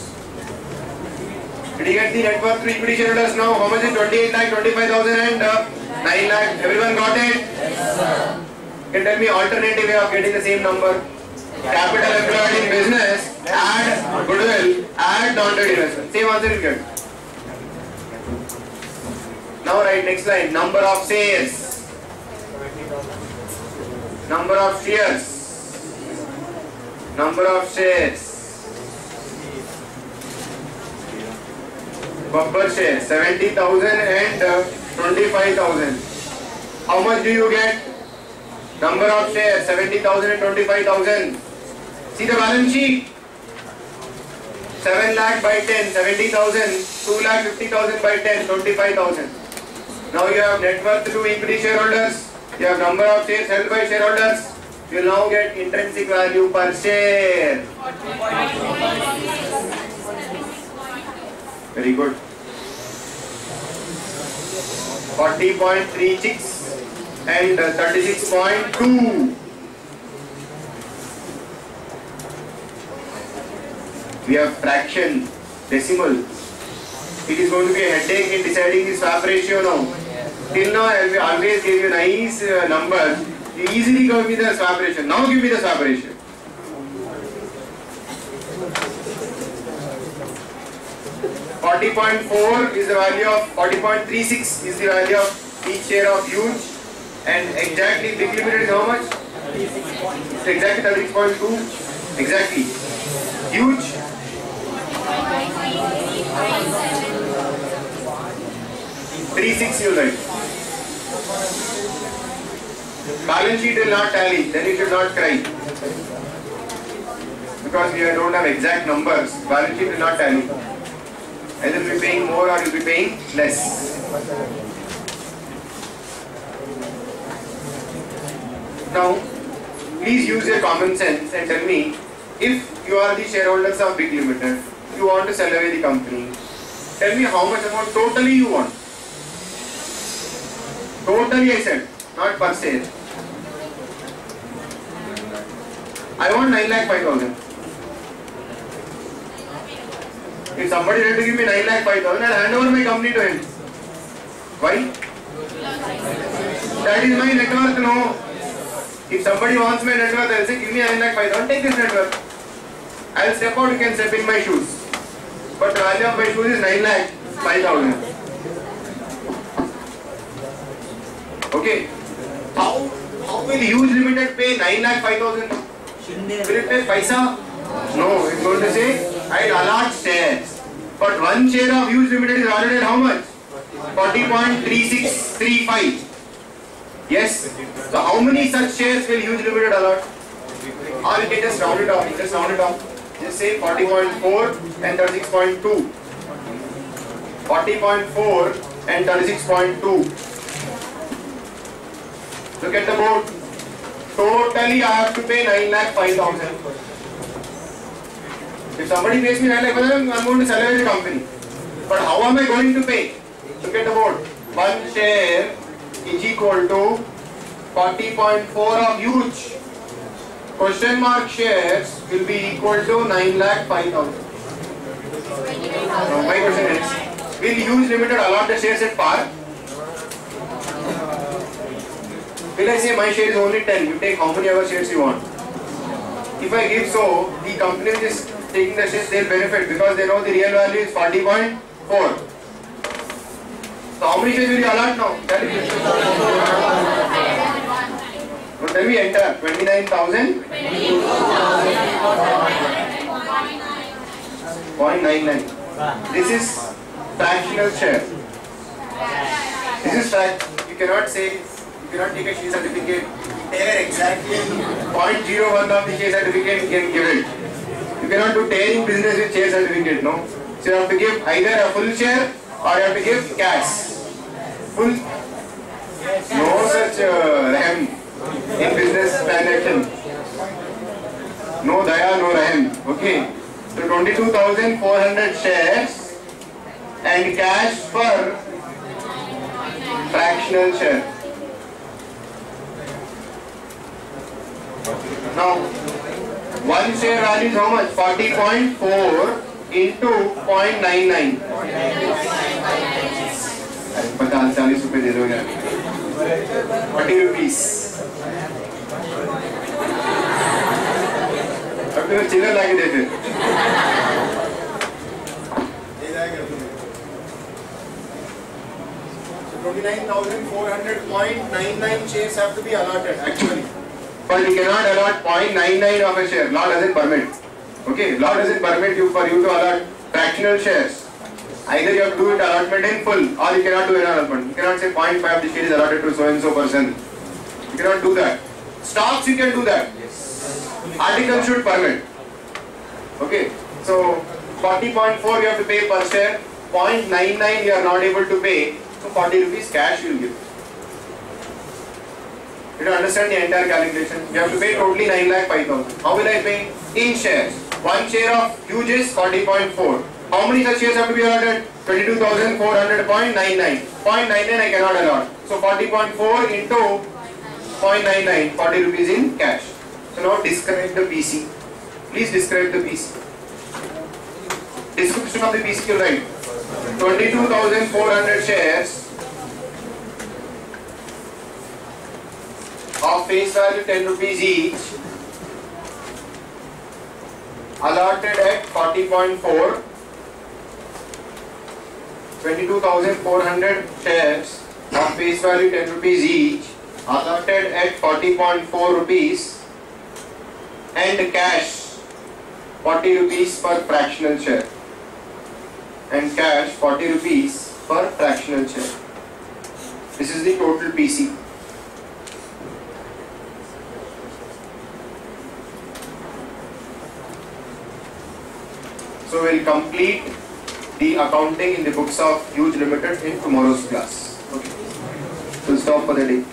A: Did you get the net worth to equity shareholders now? How much is 28,25,000 and 9 lakh? Everyone got it? Yes, sir. Can tell me alternative way of getting the same number? Capital employed in business, add goodwill, add non-trade investment. Same answer you get. Now write next line. Number of shares. Number of shares. Number of shares. Bumper shares 70,000 and 25,000. How much do you get? Number of shares 70,000 and 25,000. See the balance sheet. 7 lakh by 10, 70,000. 2,50,000 by 10, 25,000. Now you have net worth to equity shareholders. You have number of shares held by shareholders. You will now get intrinsic value per share. Very good. 40.36 and 36.2. We have fraction, decimal. It is going to be a headache in deciding the swap ratio now. Till now I always give you nice numbers. You easily give me the swap ratio. Now give me the swap ratio. $40.4 is the value of 40.36 is the value of each share of huge, and exactly big limited is how much? It's exactly 36.2. Exactly. Huge. 36 you write. Balance sheet will not tally, then you should not cry. Because we don't have exact numbers, balance sheet will not tally. Either you will be paying more or you will be paying less. Now, please use your common sense and tell me, if you are the shareholders of Big Limited, you want to sell away the company, tell me how much amount totally you want. Totally I said, not per se. I want 9,05,000. If somebody ready to give me 9,05,000, I'll hand over my company to him. Why? That is my net worth, no. If somebody wants my net worth, I'll say, give me 9,05,000, take this net worth. I'll step out, you can step in my shoes. But the value of my shoes is 9,05,000. Okay. How will Huge Limited pay 9,05,000? Will it pay paisa? No, it's going to say, I'll allot shares. But one share of Huge Limited is allotted at how much? 40.3635. Yes. So how many such shares will Huge Limited allot? Or you can just round it off. Just round it off. Just say 40.4 and 36.2. 40.4 and 36.2. Look at the board. Totally I have to pay 9,05,000. If somebody pays me 9,05,000, I'm going to sell away the company. But how am I going to pay? Look at the board. One share is equal to 40.4 of huge. Question mark shares will be equal to 9,05,000. Now my question is, will Huge Limited allot the shares at par? Will I say my share is only 10, you take how many other shares you want? If I give so, the company which is taking the shares, they will benefit because they know the real value is 40.4. So how many shares will you allot now? Tell me. So tell me enter 29,000. 0.99. This is fractional share. This is fact. You cannot say, you cannot take a share certificate, tear exactly 0.01 of the share certificate and give it. You cannot do tearing business with share certificate, no. So you have to give either a full share or you have to give cash. Full. No such rahm in business transaction. No daya, no rahm. Okay. So 22,400 shares and cash for fractional share. Now, one share value is how much? 40.4 into 0.99. 50-40 रुपए दे दो यार. 40 rupees. अब तो चिल्लर लाके दे फिर. 29,400.99 shares have to be allotted actually. But you cannot allot 0.99 of a share. Law doesn't permit. Okay, law doesn't permit you for you to allot fractional shares. Either you have to do it allotment in full, or you cannot do an allotment. You cannot say 0.5 of the share is allotted to so and so person. You cannot do that. Stocks you can do that. Articles should permit. Okay, so 40.4 you have to pay per share. 0.99 you are not able to pay. So 40 rupees cash you will give. You don't understand the entire calculation. You have to pay totally 9,05,000. How will I pay? In shares. One share of Huge is 40.4. How many such shares have to be allotted? 22,400.99. 0.99 I cannot allot. So 40.4 into 0.99, 40 rupees in cash. So now describe the PC. Please describe the PC. Description of the PC you write. 22,400 shares of face value 10 rupees each, allotted at 40.4. 22,400 shares of face value 10 rupees each, allotted at 40.4 rupees, and cash 40 rupees per fractional share. And cash 40 rupees per fractional share. This is the total PC. So we'll complete the accounting in the books of Huge Limited in tomorrow's class. Okay. We'll stop for the day.